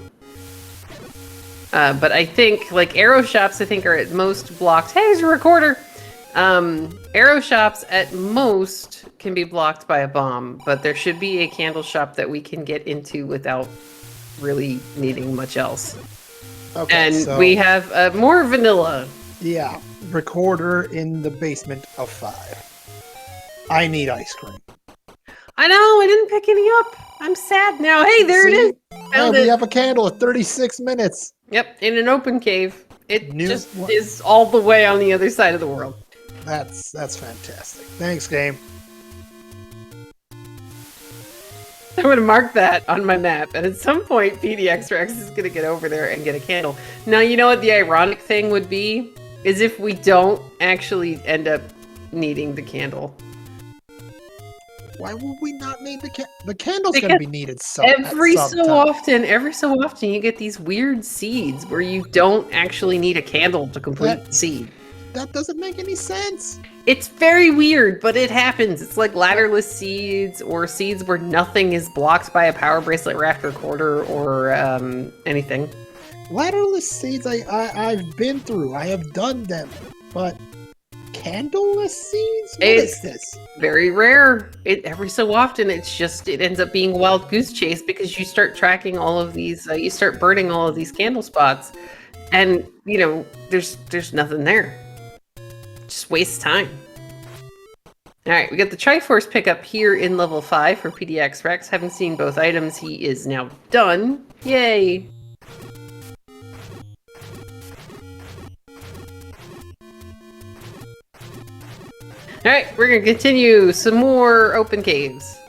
But I think, like, arrow shops, I think, are at most blocked. Hey, there's a recorder! Arrow shops, at most, can be blocked by a bomb, but there should be a candle shop that we can get into without really needing much else. Okay, and so we have more vanilla. Yeah, recorder in the basement of 5. I need ice cream. I know, I didn't pick any up. I'm sad now. Hey, there it is. Found it. We have a candle at 36 minutes. Yep, in an open cave. It is all the way on the other side of the world. That's fantastic. Thanks, game. I'm going to mark that on my map, and at some point, PDXRex is going to get over there and get a candle. Now, you know what the ironic thing would be? Is if we don't actually end up needing the candle. Why would we not need the candle? The candle's going to be needed every so often, you get these weird seeds where you don't actually need a candle to complete the seed. That doesn't make any sense. It's very weird, but it happens. It's like ladderless seeds or seeds where nothing is blocked by a power bracelet, raft, or quarter, or anything. Ladderless seeds, I've been through. I have done them, but candleless seeds? What is this? Very rare. Every so often, it ends up being a wild goose chase because you start tracking all of these. You start burning all of these candle spots, and you know there's nothing there. Just waste time. All right, we got the Triforce pickup here in level 5 for PDXRex. Having seen both items, he is now done. Yay! All right, we're gonna continue some more open caves.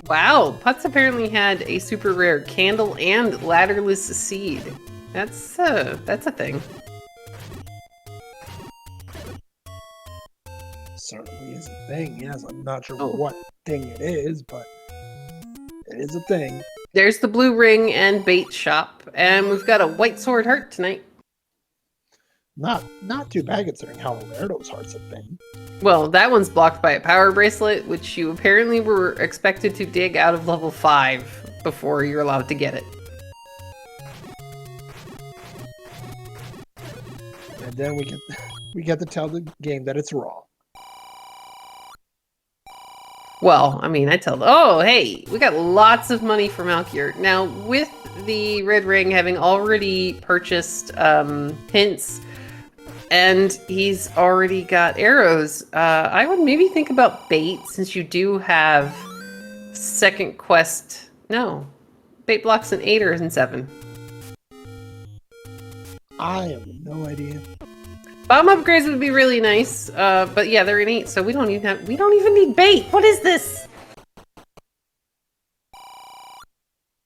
Wow, Putz apparently had a super rare candle and ladderless seed. That's a thing. Certainly is a thing, yes. I'm not sure what thing it is, but it is a thing. There's the blue ring and bait shop, and we've got a white sword heart tonight. Not too bad considering how rare those hearts have been. Well, that one's blocked by a power bracelet, which you apparently were expected to dig out of level 5 before you're allowed to get it. And then we get to tell the game that it's wrong. Well, I mean, I tell them, oh, hey, we got lots of money for Malkier. Now, with the red ring having already purchased hints, and he's already got arrows, I would maybe think about bait, since you do have second quest. No, bait blocks in 8 or in 7. I have no idea. Bomb upgrades would be really nice, but yeah, they're in 8, so we don't even need bait. What is this?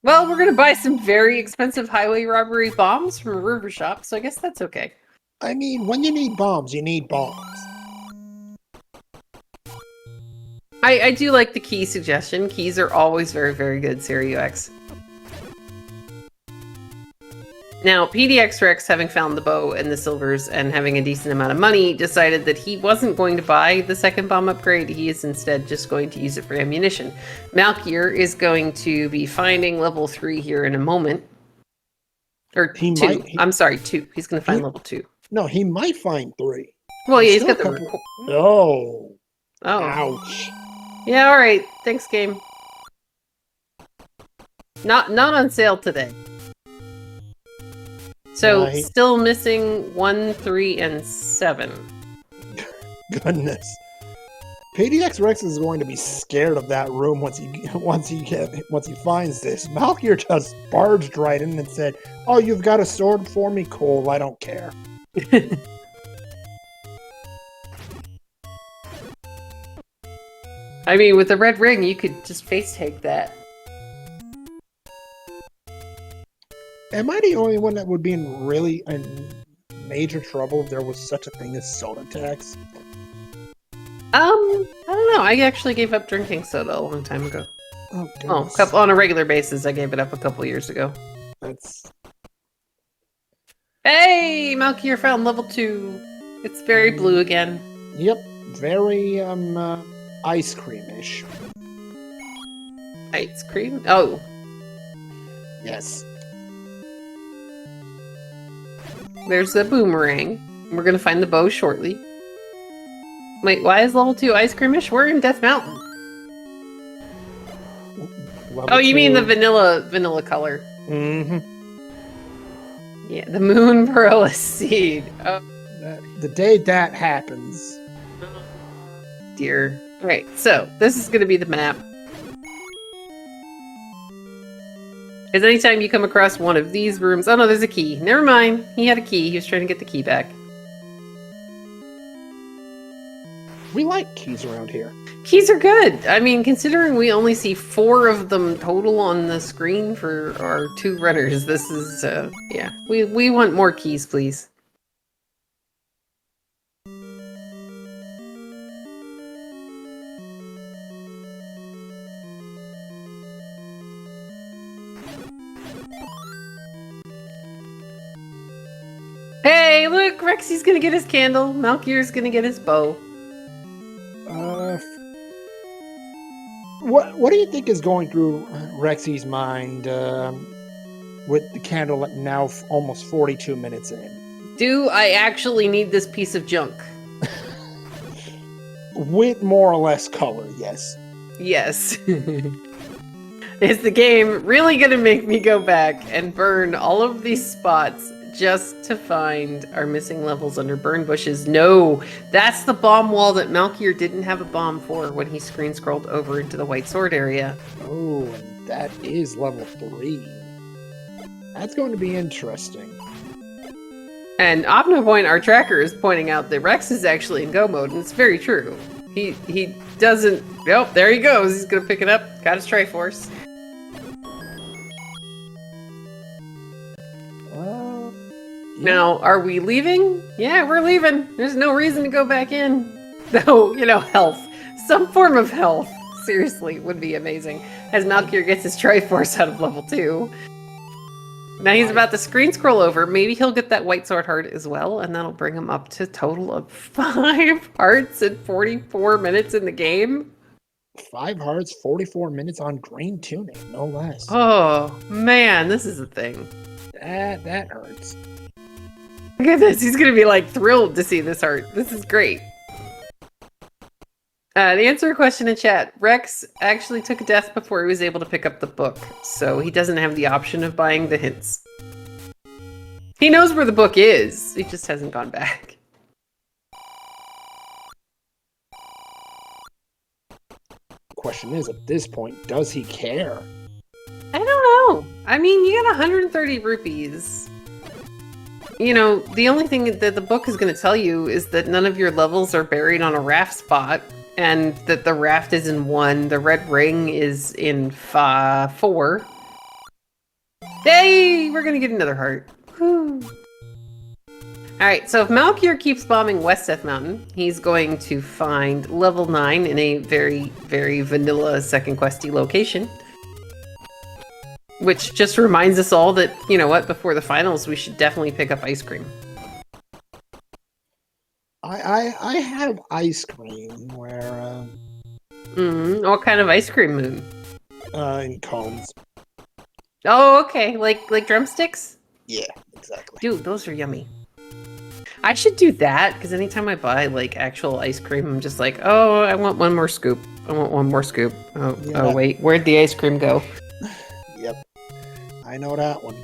Well, we're gonna buy some very expensive highway robbery bombs from a river shop, so I guess that's okay. I mean, when you need bombs, you need bombs. I do like the key suggestion. Keys are always very, very good, SiriUX. Now, PDXRex, having found the bow and the silvers and having a decent amount of money, decided that he wasn't going to buy the second bomb upgrade. He is instead just going to use it for ammunition. Malkier is going to be finding level 3 here in a moment. Or 2. I'm sorry, 2. He's going to find level 2. No, he might find 3. Well, yeah, he's got the... Oh. Oh. Ouch. Yeah, alright. Thanks, game. Not on sale today. So, Right. Still missing 1, 3, and 7. Goodness. PDXRex is going to be scared of that room once he finds this. Malkier just barged right in and said, "Oh, you've got a sword for me? Cool, I don't care." I mean, with the red ring, you could just face tag that. Am I the only one that would be in major trouble if there was such a thing as soda tax? I don't know. I actually gave up drinking soda a long time ago. Oh, goodness. Well, on a regular basis, I gave it up a couple years ago. That's... Hey, Malkier found level 2. It's very blue again. Yep, very ice creamish. Ice cream? Oh. Yes. There's the boomerang. We're gonna find the bow shortly. Wait, why is level 2 ice creamish? We're in Death Mountain. Level you 2. mean the vanilla color? Mm-hmm. Yeah, the moon perilla seed. Oh The day that happens. dear. Alright, so this is gonna be the map. Because anytime you come across one of these rooms... Oh no, there's a key. Never mind. He had a key. He was trying to get the key back. We like keys around here. Keys are good. I mean, considering we only see 4 of them total on the screen for our 2 runners, this is, yeah. We want more keys, please. Hey, look! Rexy's gonna get his candle. Malkier's gonna get his bow. What do you think is going through Rexy's mind with the candle at now almost 42 minutes in? Do I actually need this piece of junk? With more or less color, yes. Yes. Is the game really gonna make me go back and burn all of these spots just to find our missing levels under burn bushes? No, that's the bomb wall that Malkier didn't have a bomb for when he screen scrolled over into the white sword area. Oh, and that is level 3. That's going to be interesting. And OpnoPoint, our tracker, is pointing out that Rex is actually in go mode, and it's very true. He doesn't... Oh, there he goes. He's gonna pick it up. Got his Triforce. Now, are we leaving? Yeah, we're leaving. There's no reason to go back in. Though, you know, health. Some form of health, seriously, would be amazing. As Malkier gets his Triforce out of level 2. Now he's about to screen scroll over. Maybe he'll get that white sword heart as well, and that'll bring him up to a total of 5 hearts and 44 minutes in the game. 5 hearts, 44 minutes on green tuning, no less. Oh, man, this is a thing. That hurts. Look at this. He's going to be, like, thrilled to see this heart. This is great. To answer a question in chat, Rex actually took a death before he was able to pick up the book, so he doesn't have the option of buying the hints. He knows where the book is, he just hasn't gone back. Question is, at this point, does he care? I don't know. I mean, you got 130 rupees. You know, the only thing that the book is going to tell you is that none of your levels are buried on a raft spot, and that the raft is in 1, the red ring is in 4. Yay! We're going to get another heart. Whew. Alright, so if Malkier keeps bombing West Death Mountain, he's going to find level 9 in a very, very vanilla second questy location. Which just reminds us all that, you know what, before the finals, we should definitely pick up ice cream. I have ice cream where What kind of ice cream, Moon? in cones. Oh, okay, like drumsticks? Yeah, exactly. Dude, those are yummy. I should do that, because anytime I buy, like, actual ice cream, I'm just like, oh, I want one more scoop. I want one more scoop. Oh, Yeah. oh wait, where'd the ice cream go? Yep, I know that one.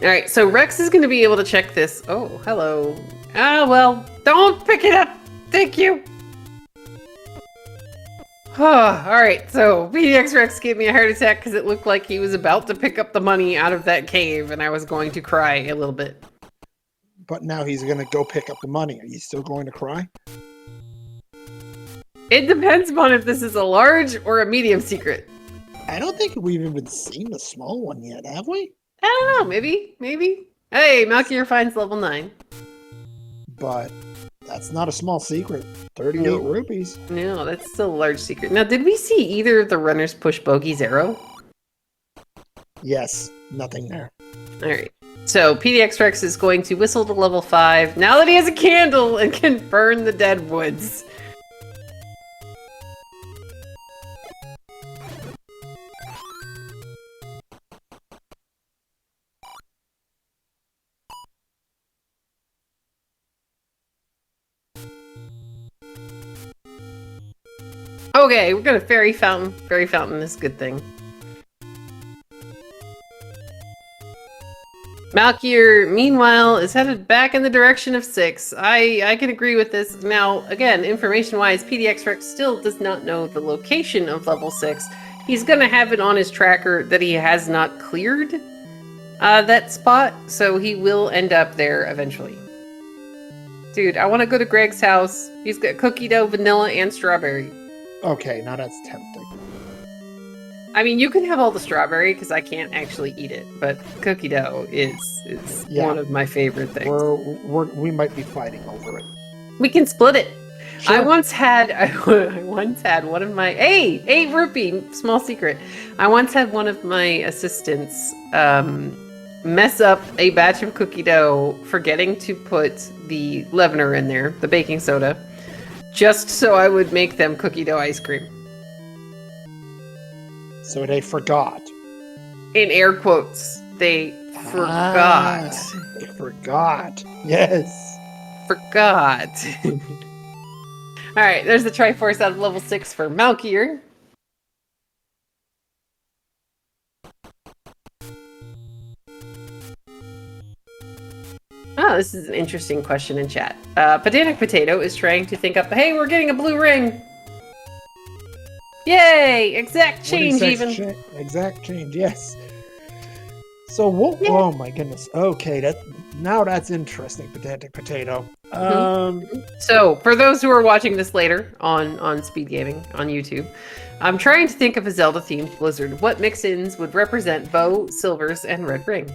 Alright, so Rex is going to be able to check this. Oh, hello. Ah, well, don't pick it up! Thank you! Alright, so PDXRex gave me a heart attack because it looked like he was about to pick up the money out of that cave, and I was going to cry a little bit. But now he's gonna go pick up the money. Are you still going to cry? It depends upon if this is a large or a medium secret. I don't think we've even seen the small one yet, have we? I don't know, maybe. Hey, Malkier finds level 9. But that's not a small secret. 38 No. rupees. No, that's still a large secret. Now, did we see either of the runners push Bogey's arrow? Yes, nothing there. Alright. So, PDXRex is going to whistle to level 5 now that he has a candle and can burn the dead woods. Okay, we're gonna fairy fountain. Fairy fountain is a good thing. Malkier, meanwhile, is headed back in the direction of 6. I can agree with this. Now, again, information-wise, PDXRex still does not know the location of level 6. He's gonna have it on his tracker that he has not cleared that spot, so he will end up there eventually. Dude, I want to go to Greg's house. He's got cookie dough, vanilla, and strawberry. Okay, now that's tempting. I mean, you can have all the strawberry because I can't actually eat it, but cookie dough is Yeah. one of my favorite things. We might be fighting over it. We can split it. Sure. I once had one of my 8 rupee, small secret. I once had one of my assistants mess up a batch of cookie dough, forgetting to put the leavener in there, the baking soda, just so I would make them cookie dough ice cream. So they forgot. In air quotes, they forgot. They forgot. Yes. Forgot. Alright, there's the Triforce out of level 6 for Malkier. Oh, this is an interesting question in chat. Pedantic Potato is trying to think up, hey, we're getting a blue ring! Yay! Exact change even! Exact change, yes. So what? Yeah. Oh my goodness. Okay, now that's interesting. Pedantic Potato. So, for those who are watching this later on SpeedGaming on YouTube, I'm trying to think of a Zelda-themed blizzard. What mix-ins would represent bow, silvers, and red ring?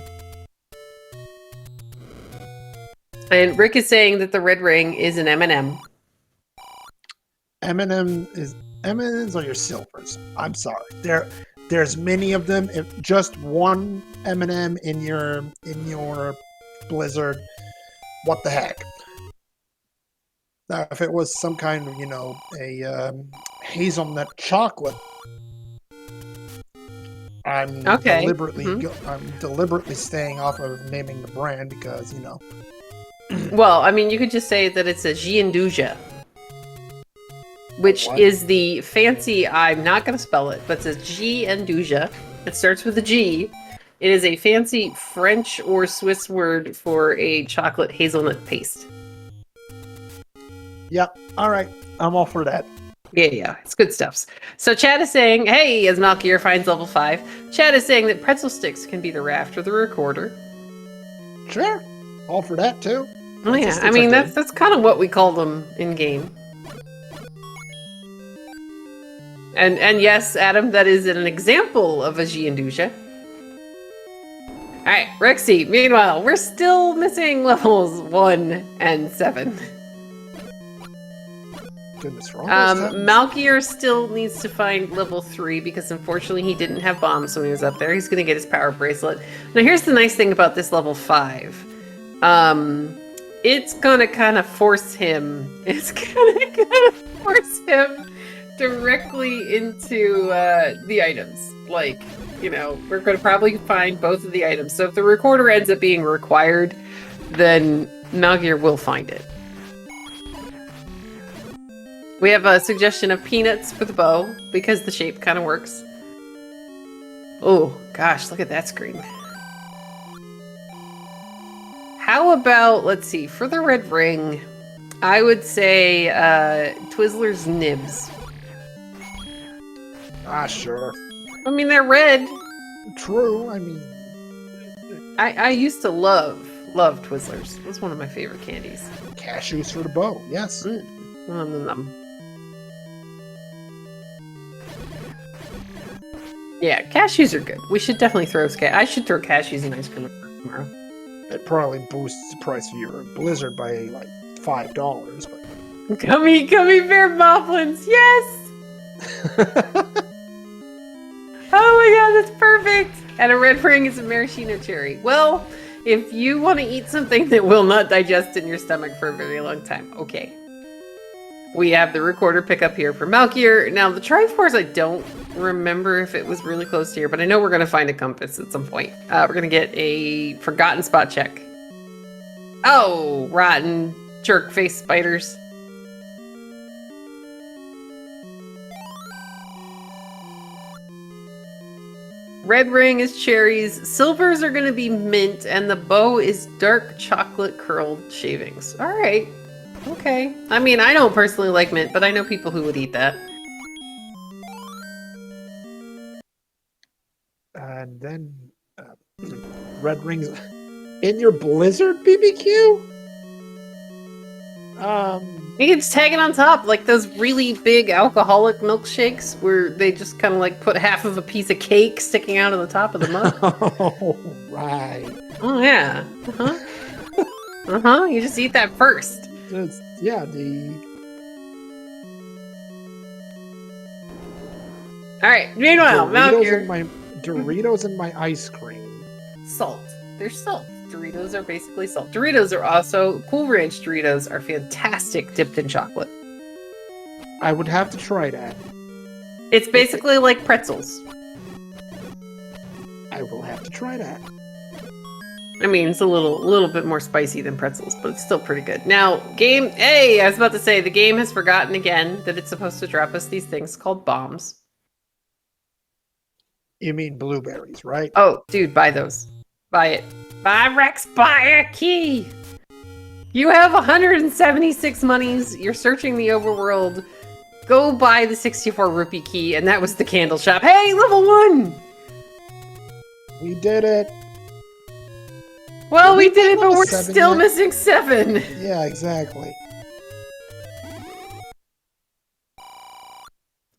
And Rick is saying that the red ring is an M&M. M&Ms are your silvers. I'm sorry. There's many of them. If just one M&M in your blizzard, what the heck? Now, if it was some kind of, a hazelnut chocolate, I'm Okay. I'm deliberately staying off of naming the brand because, Well, I mean, you could just say that it's a Gianduja. which What? is the fancy, I'm not going to spell it, but it says G-Anduja. It starts with a G. It is a fancy French or Swiss word for a chocolate hazelnut paste. Yep. All right. I'm all for that. Yeah, it's good stuff. So Chad is saying, hey, as Malkier finds level 5, Chad is saying that pretzel sticks can be the raft or the recorder. Sure. All for that too. Oh yeah, I mean that's kind of what we call them in game. And yes, Adam, that is an example of a Gianduja. Alright, Rexy, meanwhile, we're still missing levels 1 and 7. Goodness, Malkier still needs to find level 3 because unfortunately he didn't have bombs when he was up there. He's going to get his power bracelet. Now here's the nice thing about this level 5. It's going to kind of force him. It's going to force him directly into the items. Like, you know, we're going to probably find both of the items. So if the recorder ends up being required, then Malkier will find it. We have a suggestion of peanuts for the bow, because the shape kind of works. Oh, gosh, look at that screen. How about, let's see, for the red ring, I would say Twizzler's nibs. Ah, sure. I mean, they're red. True, I mean... I used to love Twizzlers. It was one of my favorite candies. Cashews for the bow, yes. Yeah, cashews are good. We should definitely throw I should throw cashews in ice cream tomorrow. It probably boosts the price of your Blizzard by like $5, but... Gummy bear muffins, yes! Oh my god, that's perfect! And a red ring is a maraschino cherry. Well, if you want to eat something that will not digest in your stomach for a very long time, okay. We have the recorder pickup here for Malkier. Now, the Triforce, I don't remember if it was really close to here, but I know we're going to find a compass at some point. We're going to get a forgotten spot check. Oh, rotten jerk face spiders. Red ring is cherries. Silvers are going to be mint, and the bow is dark chocolate curled shavings. All right. Okay. I mean, I don't personally like mint, but I know people who would eat that. And then red rings in your Blizzard BBQ? You can just tag it on top, like those really big alcoholic milkshakes where they just kind of like put half of a piece of cake sticking out of the top of the mug. Oh, right. Oh, yeah. Uh-huh. You just eat that first. Yeah, Alright, meanwhile, Malkier. Doritos in my ice cream. Salt. They're salt. Doritos are basically salt. Doritos are also, Cool Ranch Doritos are fantastic dipped in chocolate. I would have to try that. It's basically like pretzels. I will have to try that. I mean, it's a little bit more spicy than pretzels, but it's still pretty good. Now, game, hey, I was about to say, the game has forgotten again that it's supposed to drop us these things called bombs. You mean blueberries, right? Oh, dude, buy those. Buy it. Buy Rex, buy a key! You have 176 monies, you're searching the overworld, go buy the 64 rupee key, and that was the candle shop. Hey, level 1! We did it! Well, we did it, but we're still missing 7. Yeah, exactly.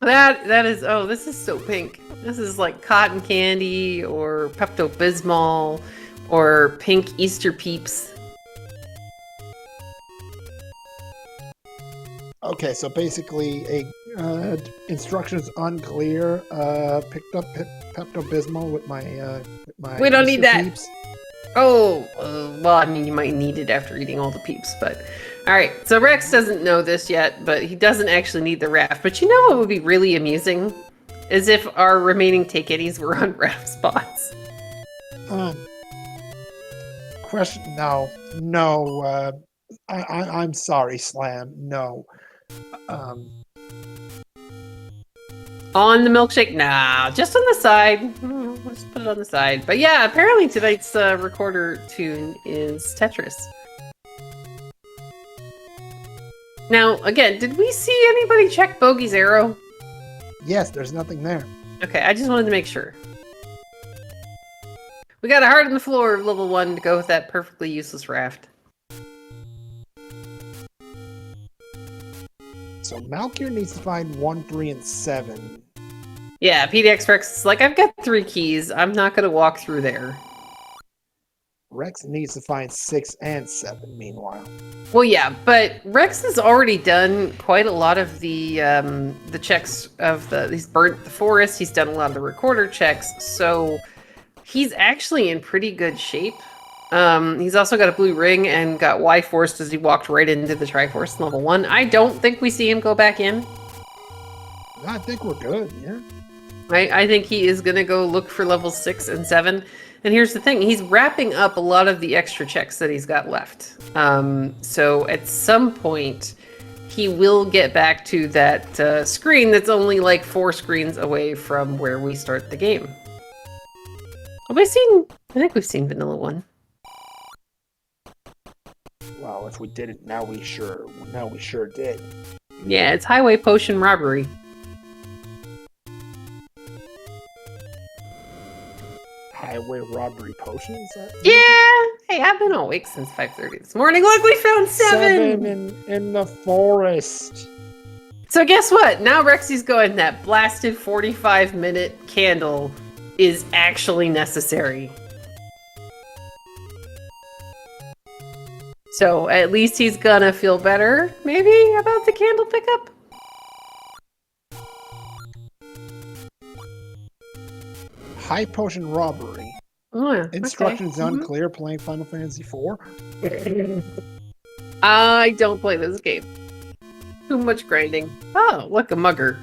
That is, oh, this is so pink. This is like cotton candy or Pepto-Bismol or pink Easter Peeps. Okay, so basically, instructions unclear. Picked up Pepto-Bismol with my We don't Easter need that. Peeps. Oh, well, I mean, you might need it after eating all the Peeps, but... Alright, so Rex doesn't know this yet, but he doesn't actually need the raft. But you know what would be really amusing? Is if our remaining take-itties were on raft spots. Question, no. I'm sorry, Slam, no. On the milkshake? Nah, just on the side. We'll just put it on the side. But yeah, apparently tonight's recorder tune is Tetris. Now, again, did we see anybody check Bogey's arrow? Yes, there's nothing there. Okay, I just wanted to make sure. We got a heart on the floor of level 1 to go with that perfectly useless raft. So Malkier needs to find 1, 3, and 7. Yeah, PDXRex is like, I've got 3 keys. I'm not going to walk through there. Rex needs to find 6 and 7, meanwhile. Well, yeah, but Rex has already done quite a lot of the checks of he's burnt the forest. He's done a lot of the recorder checks, so he's actually in pretty good shape. He's also got a blue ring and got Y forced as he walked right into the Triforce level 1. I don't think we see him go back in. I think we're good, yeah. I think he is going to go look for level 6 and 7. And here's the thing, he's wrapping up a lot of the extra checks that he's got left. So at some point, he will get back to that screen that's only like 4 screens away from where we start the game. Have we seen... I think we've seen Vanilla 1. Well, if we didn't, now we sure did. Yeah, it's Highway Potion Robbery. Highway robbery potion, is that? Yeah! Hey, I've been awake since 5:30 this morning. Look, we found 7! 7 in the forest. So guess what? Now Rexy's going, that blasted 45-minute candle is actually necessary. So at least he's gonna feel better, maybe, about the candle pickup? High potion robbery. Oh, yeah. Instructions Okay. unclear. Playing Final Fantasy IV. I don't play this game. Too much grinding. Oh, look, a mugger.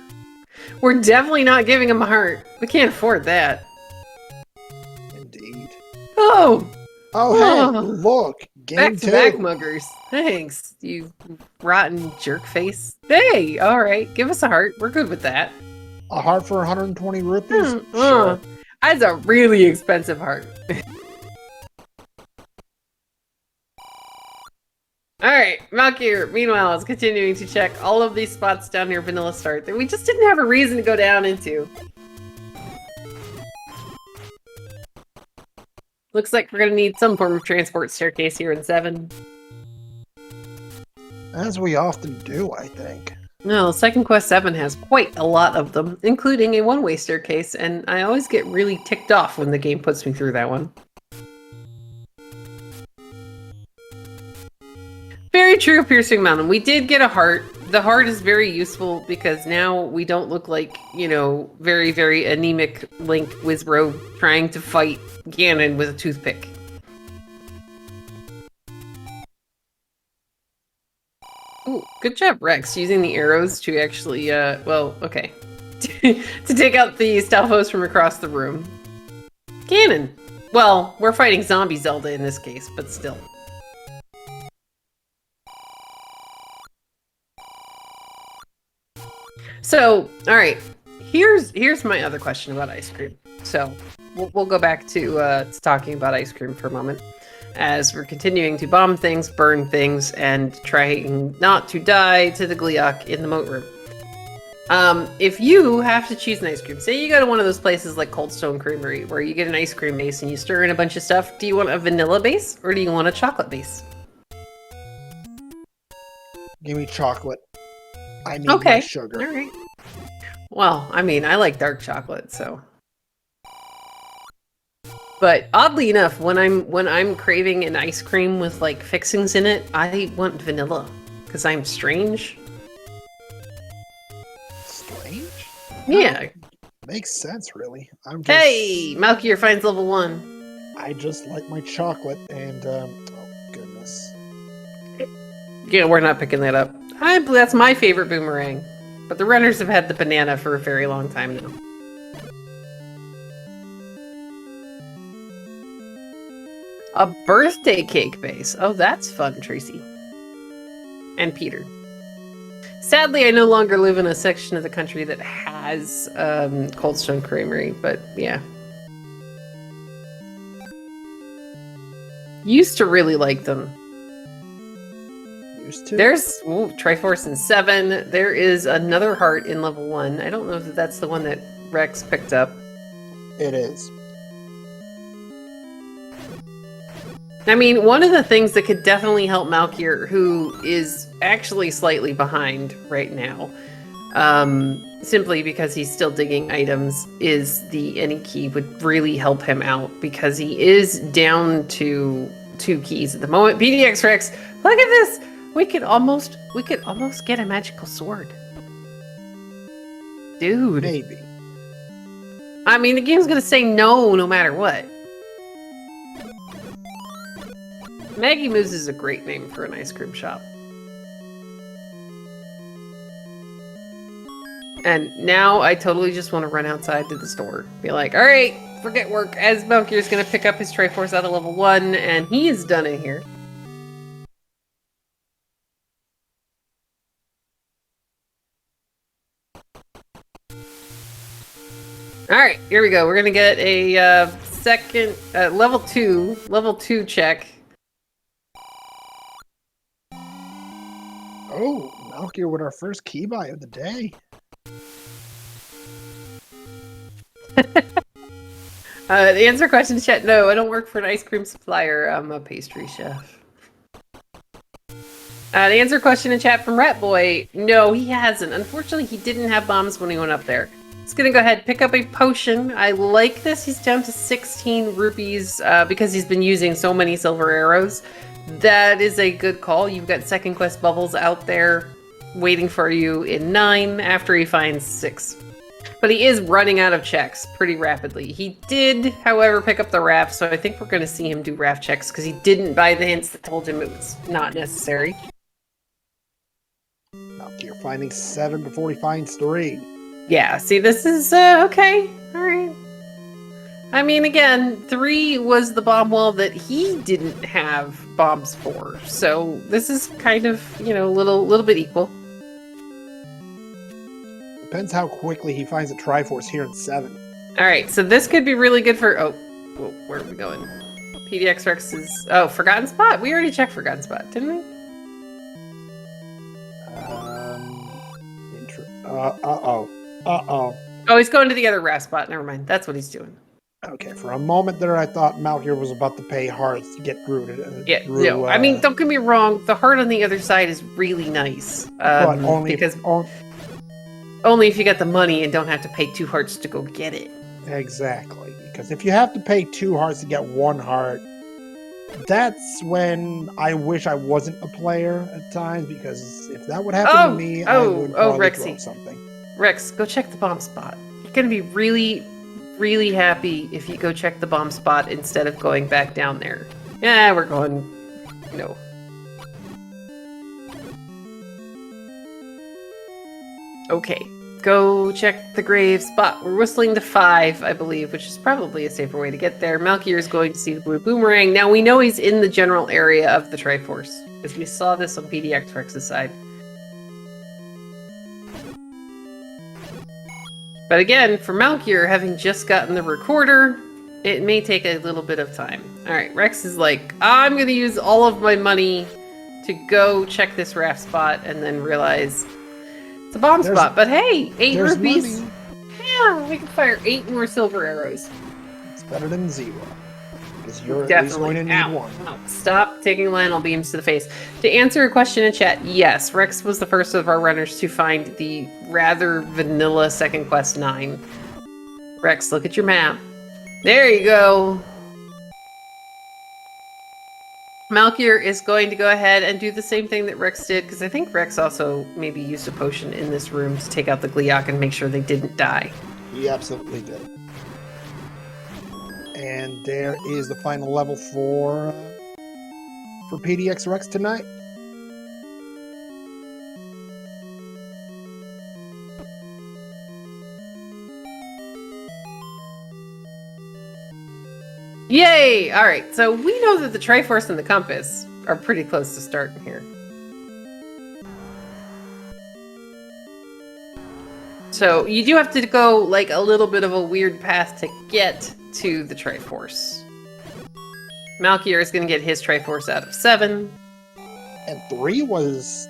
We're definitely not giving him a heart. We can't afford that. Indeed. Oh! Oh, hey, look. Game 2. Back-to-back muggers. Thanks, you rotten jerk face. Hey, alright, give us a heart. We're good with that. A heart for 120 rupees? Sure. That's a really expensive heart. Alright, Malkier, meanwhile, is continuing to check all of these spots down near Vanilla Start that we just didn't have a reason to go down into. Looks like we're gonna need some form of transport staircase here in 7. As we often do, I think. No, Second Quest 7 has quite a lot of them, including a one-way staircase, and I always get really ticked off when the game puts me through that one. Very true, Piercing Mountain. We did get a heart. The heart is very useful because now we don't look like, you know, very, very anemic Link Wizbro trying to fight Ganon with a toothpick. Ooh, good job, Rex, using the arrows to actually, well, okay. to take out the Stalfos from across the room. Ganon! Well, we're fighting zombie Zelda in this case, but still. So, alright, here's my other question about ice cream. So, we'll go back to talking about ice cream for a moment. As we're continuing to bomb things, burn things, and trying not to die to the Gleeok in the moat room. If you have to choose an ice cream, say you go to one of those places like Cold Stone Creamery, where you get an ice cream base and you stir in a bunch of stuff, do you want a vanilla base, or do you want a chocolate base? Give me chocolate. I need my sugar. Alright. Well, I mean, I like dark chocolate, so... But oddly enough, when I'm craving an ice cream with like fixings in it, I want vanilla because I'm strange. Strange? Yeah. Makes sense, really. I'm just, Hey, Malkier finds level 1. I just like my chocolate, and oh goodness. Yeah, we're not picking that up. That's my favorite boomerang, but the runners have had the banana for a very long time now. A birthday cake base. Oh, that's fun, Tracy. And Peter. Sadly, I no longer live in a section of the country that has Cold Stone Creamery, but yeah. Used to really like them. Used to? There's Triforce in 7. There is another heart in level 1. I don't know if that's the one that Rex picked up. It is. I mean, one of the things that could definitely help Malkier, who is actually slightly behind right now, simply because he's still digging items, is the any key would really help him out because he is down to 2 keys at the moment. PDXRex, look at this! We could almost get a magical sword. Dude. Maybe. I mean, the game's gonna say no matter what. Maggie Moo's is a great name for an ice cream shop. And now I totally just want to run outside to the store. Be like, all right, forget work. As Malkier's going to pick up his Triforce out of level 1, and he is done in here. All right, here we go. We're going to get a second level 2 check. Oh, Malkier with our first key buy of the day. The answer question chat, no, I don't work for an ice cream supplier. I'm a pastry chef. The answer question in chat from Rat Boy, no, he hasn't. Unfortunately, he didn't have bombs when he went up there. He's gonna go ahead and pick up a potion. I like this. He's down to 16 rupees because he's been using so many silver arrows. That is a good call. You've got second quest bubbles out there waiting for you in 9 after he finds 6. But he is running out of checks pretty rapidly. He did, however, pick up the raft, so I think we're going to see him do raft checks because he didn't buy the hints that told him it was not necessary. Malkier finding 7 before he finds 3. Yeah, see, this is okay. All right. I mean, again, 3 was the bomb wall that he didn't have bombs for, so this is kind of, you know, a little bit equal. Depends how quickly he finds a Triforce here in 7. All right, so this could be really good for... Oh, where are we going? PDXRex is... Oh, Forgotten Spot? We already checked Forgotten Spot, didn't we? Uh-oh. Oh, he's going to the other raft spot. Never mind. That's what he's doing. Okay, for a moment there, I thought Malkier was about to pay hearts to get through. No. I mean, don't get me wrong. The heart on the other side is really nice. But only if you get the money and don't have to pay 2 hearts to go get it. Exactly. Because if you have to pay 2 hearts to get 1 heart, that's when I wish I wasn't a player at times. Because if that would happen to me, I would probably throw something. Rex, go check the bomb spot. You're going to be really, really happy if you go check the bomb spot instead of going back down there. Yeah, we're going, no. Okay, go check the grave spot. We're whistling to 5, I believe, which is probably a safer way to get there. Malkier is going to see the blue boomerang. Now, we know he's in the general area of the Triforce, because we saw this on PDXRex's side. But again, for Malkier, having just gotten the recorder, it may take a little bit of time. All right, Rex is like, I'm going to use all of my money to go check this raft spot and then realize it's a bomb spot. But hey, 8 rupees. Money. Yeah, we can fire 8 more silver arrows. It's better than 0. Because you're definitely going to need 1. Ow. Stop taking Lionel beams to the face. To answer a question in chat, yes, Rex was the first of our runners to find the rather vanilla second quest 9. Rex, look at your map. There you go. Malkier is going to go ahead and do the same thing that Rex did, because I think Rex also maybe used a potion in this room to take out the Gliok and make sure they didn't die. He absolutely did. And there is the final level for PDXRex tonight. Yay! Alright, so we know that the Triforce and the Compass are pretty close to starting here. So you do have to go like a little bit of a weird path to get to the Triforce. Malkier is going to get his Triforce out of 7. And 3 was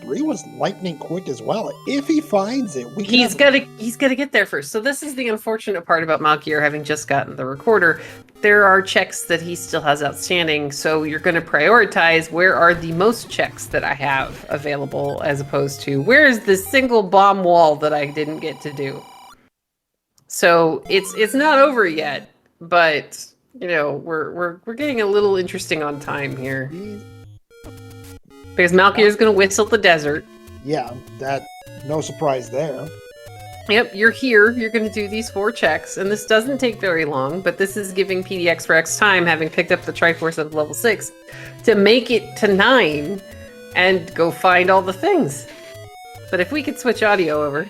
lightning quick as well. If he finds it, he's gotta get there first. So this is the unfortunate part about Malkier having just gotten the recorder. There are checks that he still has outstanding, so you're going to prioritize where are the most checks that I have available, as opposed to where is this single bomb wall that I didn't get to do. So it's not over yet, but you know we're getting a little interesting on time here. Because Malkier is going to whistle the desert. Yeah, no surprise there. Yep, you're here. You're going to do these 4 checks, and this doesn't take very long, but this is giving PDXRex time, having picked up the Triforce of level 6, to make it to 9 and go find all the things. But if we could switch audio over.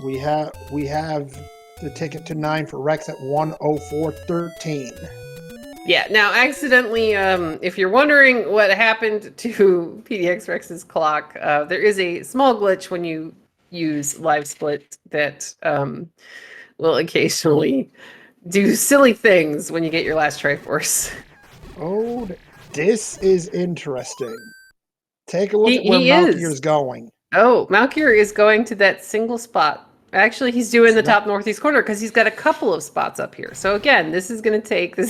We have the ticket to 9 for Rex at 1:04:13. Yeah, now accidentally, if you're wondering what happened to PDXRex's clock, there is a small glitch when you use live split that will occasionally do silly things when you get your last Triforce. Oh, this is interesting. Take a look at where Malkier's going. Oh, Malkier is going to that single spot. Actually, he's doing the top northeast corner because he's got a couple of spots up here. So again, this is going to take a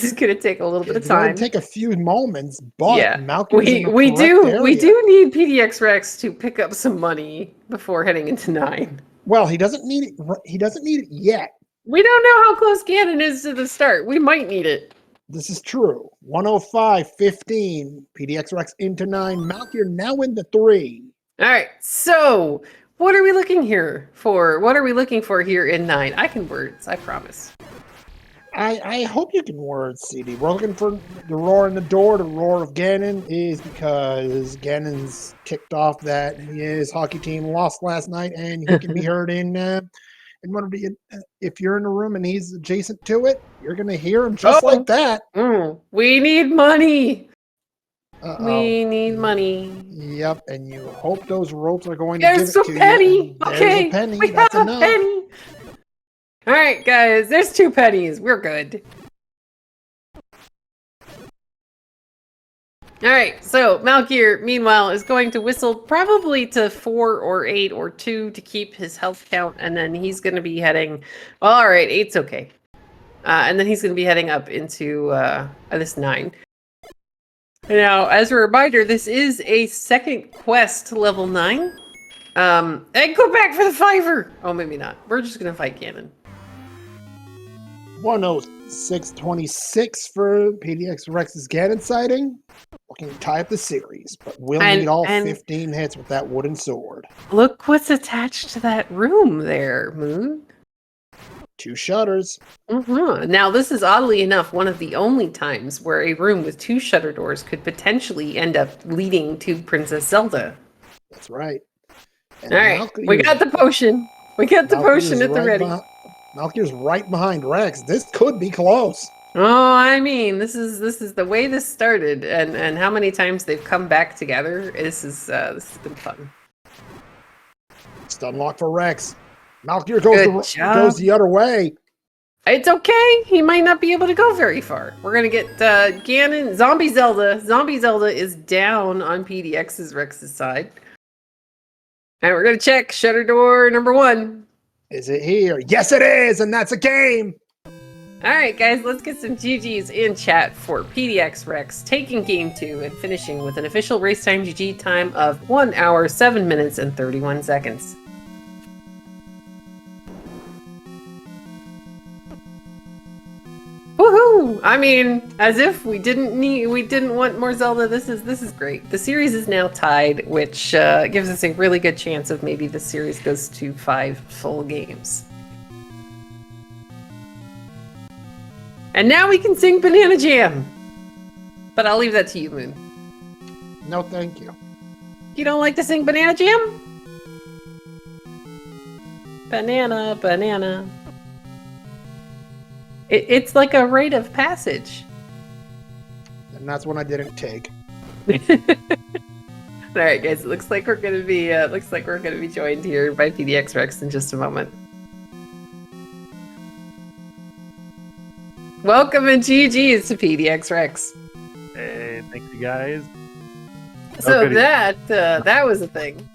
little bit of time. It's going to take a few moments, but yeah, Malkier's we do need PDXRex to pick up some money before heading into 9. Well, he doesn't need it. He doesn't need it yet. We don't know how close Ganon is to the start. We might need it. This is true. 1:05:15. PDXRex into 9. Malkier now into 3. All right, so what are we looking here for? What are we looking for here in 9? I can words, I promise. I hope you can words, CD. We're looking for the roar in the door. The roar of Ganon is because Ganon's kicked off that his hockey team lost last night, and he can be heard in one of the. If you're in the room and he's adjacent to it, you're gonna hear him just like that. We need money. We need money. Yep, and you hope those ropes are going to give it to you. Penny. Okay, a penny. We That's have enough. A penny. All right, guys, there's 2 pennies. We're good. All right, so Malkier, meanwhile, is going to whistle probably to 4 or 8 or 2 to keep his health count, and then he's going to be heading. Well, all right, 8's okay. And then he's going to be heading up into this 9. Now, as a reminder, this is a second quest, level 9. And go back for the 5er! Oh, maybe not. We're just gonna fight Ganon. 1:06:26 for PDXRex's Ganon sighting. Looking to tie up the series, but we'll need all 15 hits with that wooden sword. Look what's attached to that room there, Moon. 2 shutters. Now, this is oddly enough one of the only times where a room with 2 shutter doors could potentially end up leading to Princess Zelda. That's right. And all right, we got the potion. We got the potion at the ready. Malkier's right behind Rex. This could be close. Oh, I mean, this is the way this started, and how many times they've come back together. This has been fun. Stun lock for Rex. Malkier goes the other way. It's okay. He might not be able to go very far. We're going to get Ganon. Zombie Zelda. Zombie Zelda is down on PDXRex's side. And we're going to check shutter door number 1. Is it here? Yes, it is. And that's a game. All right, guys, let's get some GGs in chat for PDXRex taking game 2 and finishing with an official race time GG time of 1 hour, 7 minutes, and 31 seconds. Woohoo! I mean, as if we didn't want more Zelda. This is great. The series is now tied, which gives us a really good chance of maybe the series goes to 5 full games. And now we can sing Banana Jam. But I'll leave that to you, Moon. No, thank you. You don't like to sing Banana Jam? Banana, banana. It's like a rite of passage. And that's one I didn't take. All right, guys. It looks like we're gonna be joined here by PDXRex in just a moment. Welcome and GG's to PDXRex. Hey, thank you guys. So that was a thing.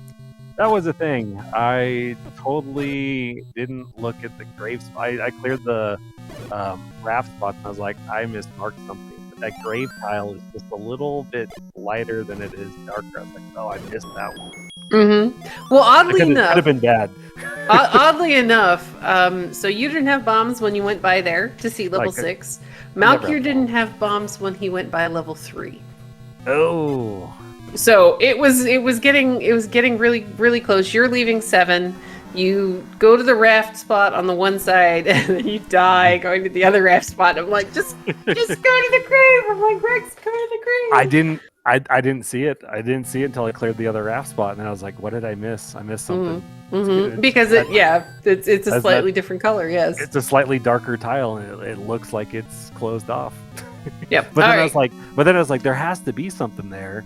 That was a thing. I totally didn't look at the grave spot. I cleared the raft spot and I was like, I mismarked something. But that grave tile is just a little bit lighter than it is darker. I was like, oh, I missed that one. Mm-hmm. Well, oddly enough, could have been bad. Oddly enough, so you didn't have bombs when you went by there to see level 6. Malkier didn't have bombs when he went by level 3. Oh. So it was getting really close. You're leaving 7. You go to the raft spot on the one side, and then you die going to the other raft spot. I'm like, just go to the grave. I'm like, Rex, go to the grave. I didn't see it. I didn't see it until I cleared the other raft spot, and I was like, what did I miss? I missed something. Mm-hmm. Because it's a slightly different color. Yes, it's a slightly darker tile, and it looks like it's closed off. Yep. But then I was like, there has to be something there.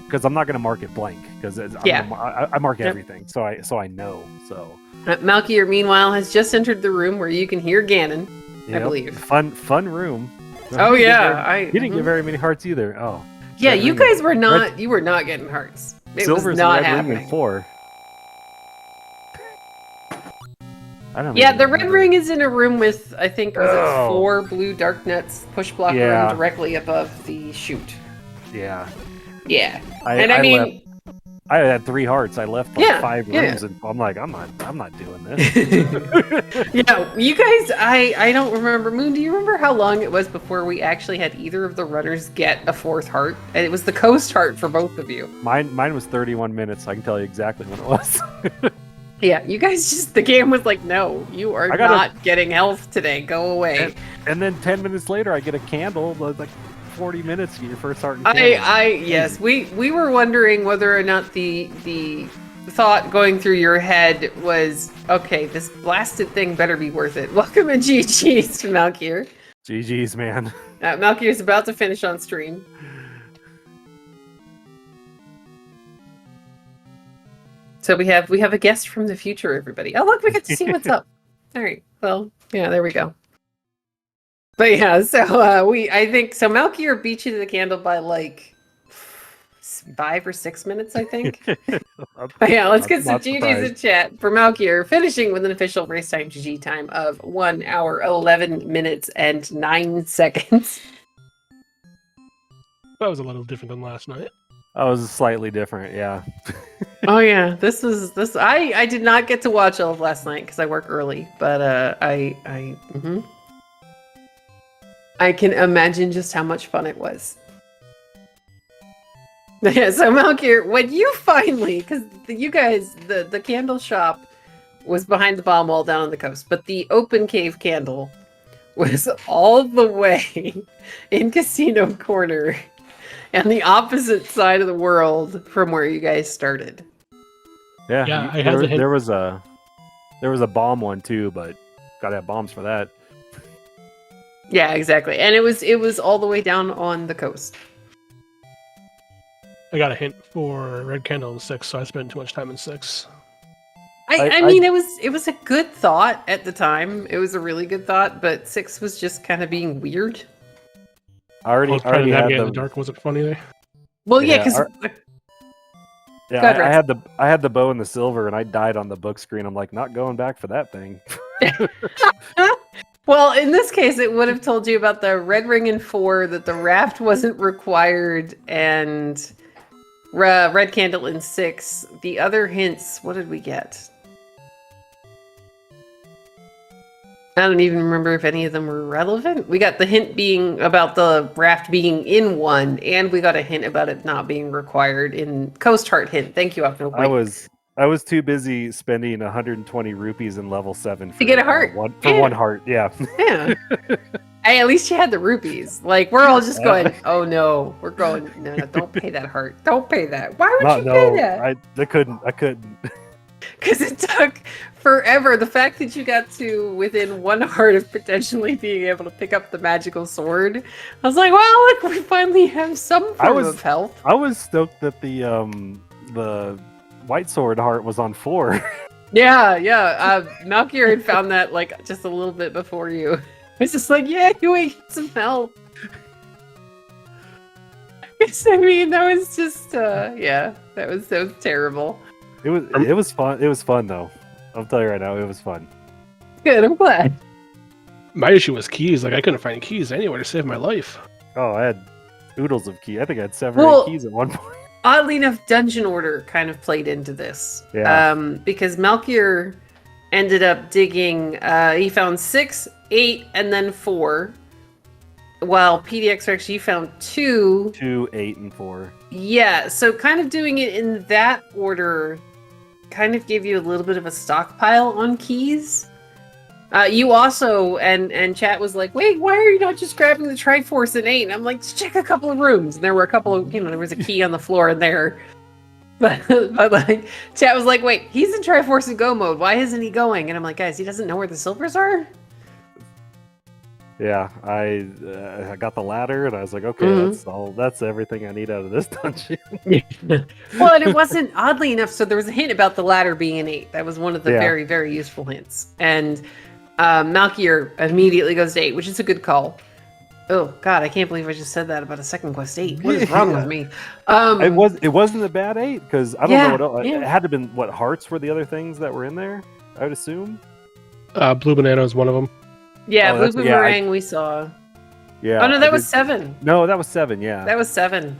Because I'm not going to mark it blank, because I mark everything, so I know. So Malkier, meanwhile, has just entered the room where you can hear Ganon. I believe. Fun room. Oh yeah, you didn't get very many hearts either. Oh yeah, you guys were not. You were not getting hearts. It Silver's was not red happening. Ring and 4. I don't. Yeah, the red ring is in a room with it 4 blue dark nuts push block room directly above the chute. Yeah. Yeah, I had 3 hearts. I left 5 rooms, and I'm like, I'm not doing this. Yeah, you guys, I don't remember. Moon, do you remember how long it was before we actually had either of the runners get a 4th heart? And it was the coast heart for both of you. Mine was 31 minutes. I can tell you exactly when it was. Yeah, you guys the game was like, no, you are not getting health today. Go away. And then 10 minutes later, I get a candle. Like 40 minutes to get your first heart. Yes, we were wondering whether or not the thought going through your head was, okay, this blasted thing better be worth it. Welcome to GG's to Malkier. GG's, man. Malkier's about to finish on stream. So we have a guest from the future, everybody. Oh look, we get to see what's up. All right, well, yeah, there we go. But yeah, so I think Malkier beat you to the candle by like 5 or 6 minutes, I think. But yeah, let's get some GG's in chat for Malkier, finishing with an official race time GG time of 1 hour 11 minutes and 9 seconds. That was a little different than last night. I was slightly different, yeah. Oh yeah, this. I did not get to watch all of last night because I work early, but I can imagine just how much fun it was. Yeah, so Malkier, when you finally, because you guys, the candle shop was behind the bomb wall down on the coast, but the open cave candle was all the way in Casino Corner and the opposite side of the world from where you guys started. Yeah, I had there was a bomb one too, but gotta have bombs for that. Yeah, exactly. And it was all the way down on the coast. I got a hint for red candle in 6, so I spent too much time in 6. I mean, it was a good thought at the time. It was a really good thought, but 6 was just kind of being weird. I already had in the dark wasn't funny there. Well, yeah, because I had the bow and the silver, and I died on the book screen. I'm like, not going back for that thing. Well, in this case, it would have told you about the red ring in 4, that the raft wasn't required, and red candle in 6. The other hints, what did we get? I don't even remember if any of them were relevant. We got the hint being about the raft being in 1, and we got a hint about it not being required in Coast Heart hint. Thank you, Opno. I was too busy spending 120 rupees in level 7 to get a heart. One heart, yeah. Yeah. Hey, at least you had the rupees. Like, we're all just going, oh no. We're going, no, don't pay that heart. Don't pay that. Why would you pay that? I couldn't. Because it took forever. The fact that you got to within 1 heart of potentially being able to pick up the magical sword, I was like, well, look, we finally have some form of health. I was stoked that the white sword heart was on 4. Yeah. Malkier had found that like just a little bit before you. It's just like, yeah, you ain't get some help. I mean, that was just, yeah, that was terrible. It was fun. It was fun though. I'll tell you right now, it was fun. Good, I'm glad. My issue was keys. Like I couldn't find keys anywhere to save my life. Oh, I had oodles of keys. I think I had 7 or 8 keys at one point. Oddly enough, dungeon order kind of played into this. Yeah. Because Malkier ended up digging, he found 6, 8, and then 4. While PDXRex, you found 2. 2, 8, and 4. Yeah, so kind of doing it in that order kind of gave you a little bit of a stockpile on keys. You also, and chat was like, wait, why are you not just grabbing the Triforce and 8? And I'm like, just check a couple of rooms. And there were a couple of, there was a key on the floor in there. But like, chat was like, wait, he's in Triforce and Go mode. Why isn't he going? And I'm like, guys, he doesn't know where the silvers are? Yeah, I got the ladder, and I was like, okay, that's everything I need out of this dungeon. Well, and it wasn't, oddly enough, so there was a hint about the ladder being an 8. That was one of the very, very useful hints. And Malkier immediately goes to 8, which is a good call. Oh, God, I can't believe I just said that about a second quest 8. What is wrong with me? It wasn't a bad 8, because I don't know what else. Yeah. It had to have been, what, hearts were the other things that were in there, I would assume? Blue banana is one of them. Yeah, Blue Boomerang we saw. Yeah. Oh, no, that was 7. No, that was 7, yeah. That was 7.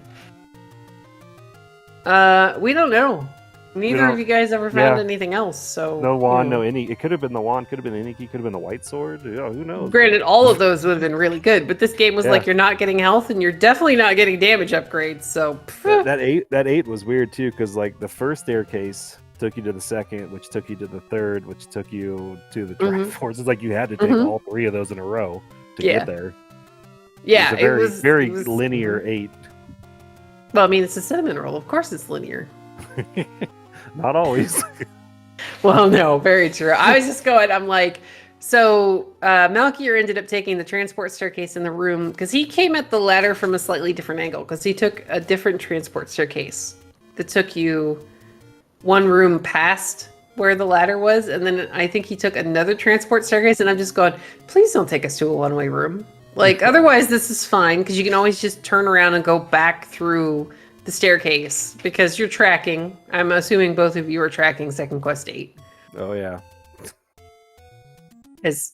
We don't know. Neither of you guys ever found anything else, so... No wand, no any... It could have been the wand, could have been any key, could have been the white sword. Who knows? Granted, all of those would have been really good, but this game was like, you're not getting health, and you're definitely not getting damage upgrades, so... That 8 was weird, too, because, like, the first staircase took you to the second, which took you to the third, which took you to the Triforce. It's like you had to take all 3 of those in a row to get there. Yeah, it was a very linear 8. Well, I mean, it's a cinnamon roll. Of course it's linear. Not always. Well, no, very true. I was just going, I'm like, so Malkier ended up taking the transport staircase in the room, because he came at the ladder from a slightly different angle, because he took a different transport staircase that took you one room past where the ladder was, and then I think he took another transport staircase, and I'm just going, please don't take us to a one-way room. Like, otherwise this is fine, because you can always just turn around and go back through the staircase, because you're tracking. I'm assuming both of you are tracking Second Quest 8. Oh, yeah.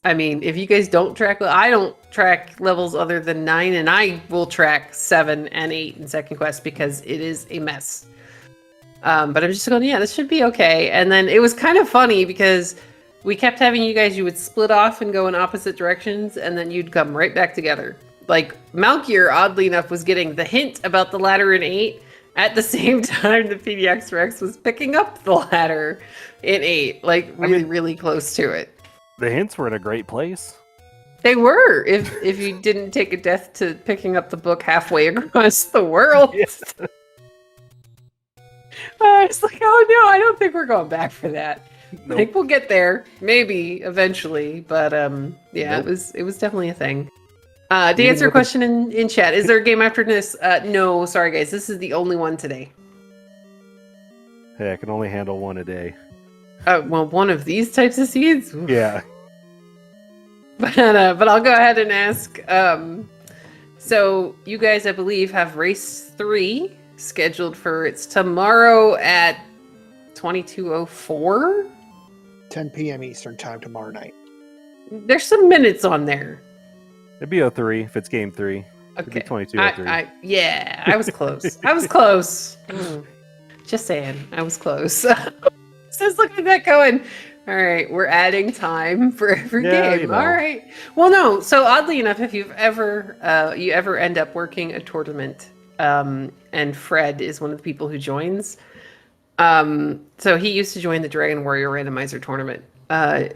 I mean, if you guys don't track, I don't track levels other than 9, and I will track 7 and 8 in Second Quest, because it is a mess. But I'm just going, yeah, this should be okay. And then it was kind of funny because we kept having you would split off and go in opposite directions, and then you'd come right back together. Like, Malkier, oddly enough, was getting the hint about the ladder in 8 at the same time the PDXRex was picking up the ladder in 8. Like, really close to it. The hints were in a great place. They were, if you didn't take a death to picking up the book halfway across the world. Yes. I was like, oh no, I don't think we're going back for that. Nope. I think we'll get there, maybe eventually, but yeah, Nope. it was definitely a thing. To answer a question in chat, is there a game after this? No, sorry guys, this is the only one today. Hey, I can only handle 1 a day. Well, one of these types of seeds. Oof. Yeah. But I'll go ahead and ask. So you guys, I believe, have race 3 scheduled for tomorrow at 22:04. 10 p.m. Eastern time tomorrow night. There's some minutes on there. It'd be 03 if it's game 3. It'd be Okay. 22:03. Yeah, I was close. I was close. Just saying, I was close. Just look at that going. All right, we're adding time for every game. You know. All right. Well, no. So oddly enough, if you've ever end up working a tournament, and Fred is one of the people who joins. So he used to join the Dragon Warrior Randomizer tournament.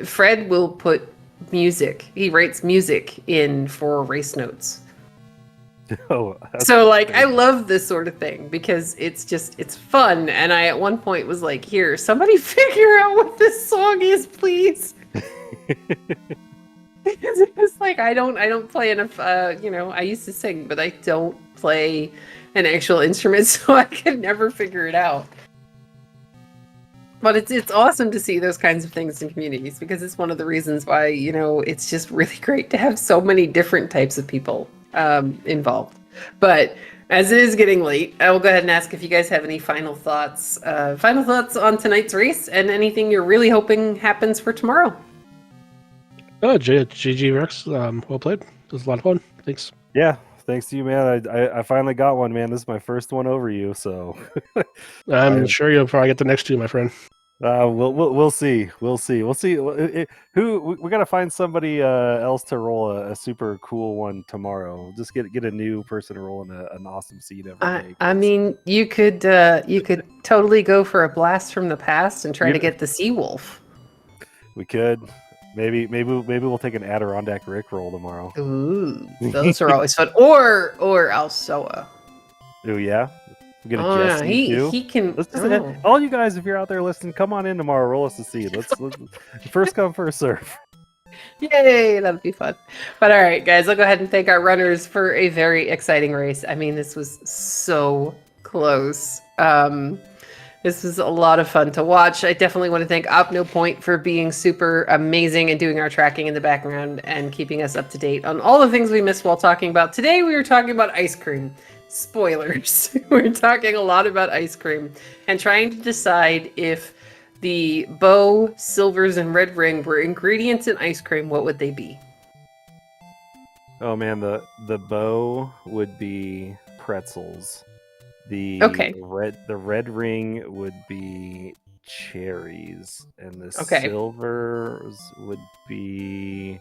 Fred will put music. He writes music in for race notes. Oh, So like, I love this sort of thing because it's fun. And I at one point was like, here, somebody figure out what this song is, please. It's like, I don't play enough, I used to sing, but I don't play an actual instrument, so I could never figure it out. But it's awesome to see those kinds of things in communities because it's one of the reasons why, it's just really great to have so many different types of people involved. But as it is getting late, I will go ahead and ask if you guys have any final thoughts on tonight's race and anything you're really hoping happens for tomorrow. Oh, GG Rex, well played. It was a lot of fun. Thanks. Yeah, thanks to you, man. I finally got one, man. This is my first one over you, so I'm sure you'll probably get the next two, my friend. We'll see. We'll see. We gotta find somebody else to roll a super cool one tomorrow. Just get a new person rolling an awesome seed every day. I mean, you could totally go for a blast from the past and try to get the sea wolf. We could. Maybe we'll take an Adirondack Rick roll tomorrow. Ooh, those are always fun. Or Alsoa. Ooh, yeah. We're gonna Jesse too. He can. All you guys, if you're out there listening, come on in tomorrow. Roll us a seed. Let's first come, first serve. Yay, that'll be fun. But all right, guys, I'll go ahead and thank our runners for a very exciting race. I mean, this was so close. This was a lot of fun to watch. I definitely want to thank OpnoPoint for being super amazing and doing our tracking in the background and keeping us up to date on all the things we missed while talking about. Today, we were talking about ice cream. Spoilers. We're talking a lot about ice cream and trying to decide if the bow, silvers, and red ring were ingredients in ice cream, what would they be? Oh man, the bow would be pretzels. The red ring would be cherries, and the silvers would be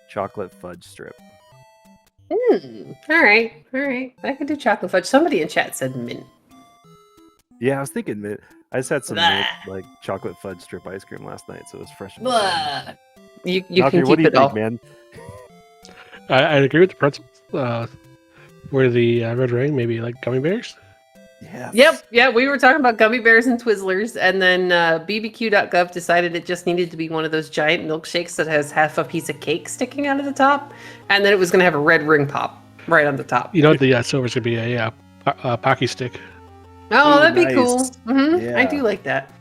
chocolate fudge strip. All right. I could do chocolate fudge. Somebody in chat said mint. Yeah, I was thinking mint. I just had some mint, like chocolate fudge strip ice cream last night, so it was fresh. You Malkier, can what keep do you it all, think, man? I agree with the pretzels. Where the red ring, maybe like gummy bears. Yes. Yep. We were talking about gummy bears and Twizzlers, and then bbq.gov decided it just needed to be one of those giant milkshakes that has half a piece of cake sticking out of the top, and then it was going to have a red ring pop right on the top. You know what the silver's gonna be a Pocky stick. Oh, Ooh, that'd be nice. cool. Yeah. I do like that.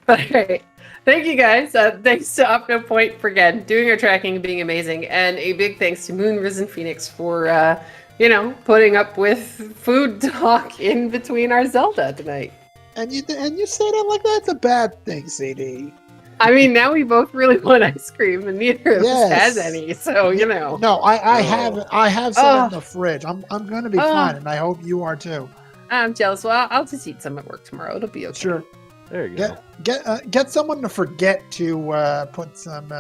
All right. Thank you guys. Thanks to OpnoPoint for again doing our tracking and being amazing, and a big thanks to Moon Risen Phoenix for putting up with food talk in between our Zelda tonight. And you say that like that's a bad thing, CD. I mean, now we both really want ice cream, and neither of us has any. So No, I have some in the fridge. I'm gonna be fine, and I hope you are too. I'm jealous. Well, I'll just eat some at work tomorrow. It'll be okay. Sure. There you go. Get someone to forget to put some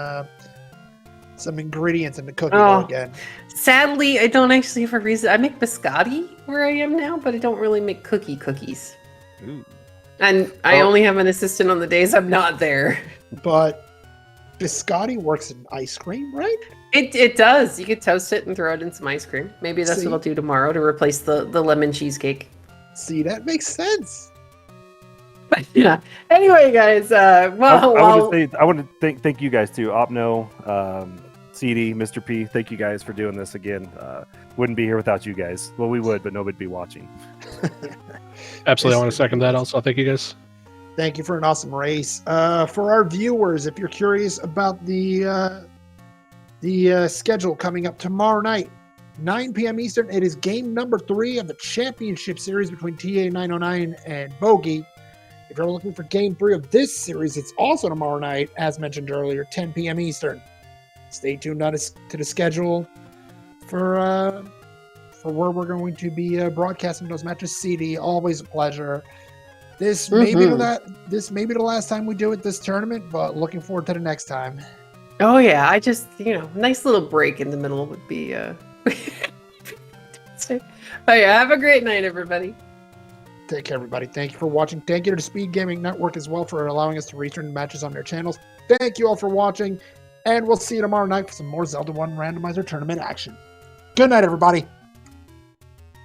ingredients in the cookie dough again. Sadly, I don't actually have a reason. I make biscotti where I am now, but I don't really make cookies. Ooh. And I only have an assistant on the days I'm not there. But biscotti works in ice cream, right? It does. You could toast it and throw it in some ice cream. Maybe that's what I'll do tomorrow to replace the lemon cheesecake. See, that makes sense. But yeah. Anyway, guys. I want to thank you guys too, Opno, CD, Mr. P. Thank you guys for doing this again. Wouldn't be here without you guys. Well, we would, but nobody'd be watching. Absolutely, I want to second that. Also, thank you guys. Thank you for an awesome race. For our viewers, if you're curious about the schedule coming up tomorrow night, 9 p.m. Eastern, it is game number 3 of the championship series between TA 909 and Bogey. If you're looking for game 3 of this series, it's also tomorrow night, as mentioned earlier, 10 p.m. Eastern. Stay tuned to the schedule for where we're going to be broadcasting those matches. CD, always a pleasure. This may be the last time we do it this tournament, but looking forward to the next time. Oh yeah, I just nice little break in the middle would be. But yeah, have a great night, everybody. Take care, everybody. Thank you for watching. Thank you to the SpeedGaming Network as well for allowing us to return matches on their channels. Thank you all for watching, and we'll see you tomorrow night for some more Zelda 1 Randomizer tournament action. Good night, everybody.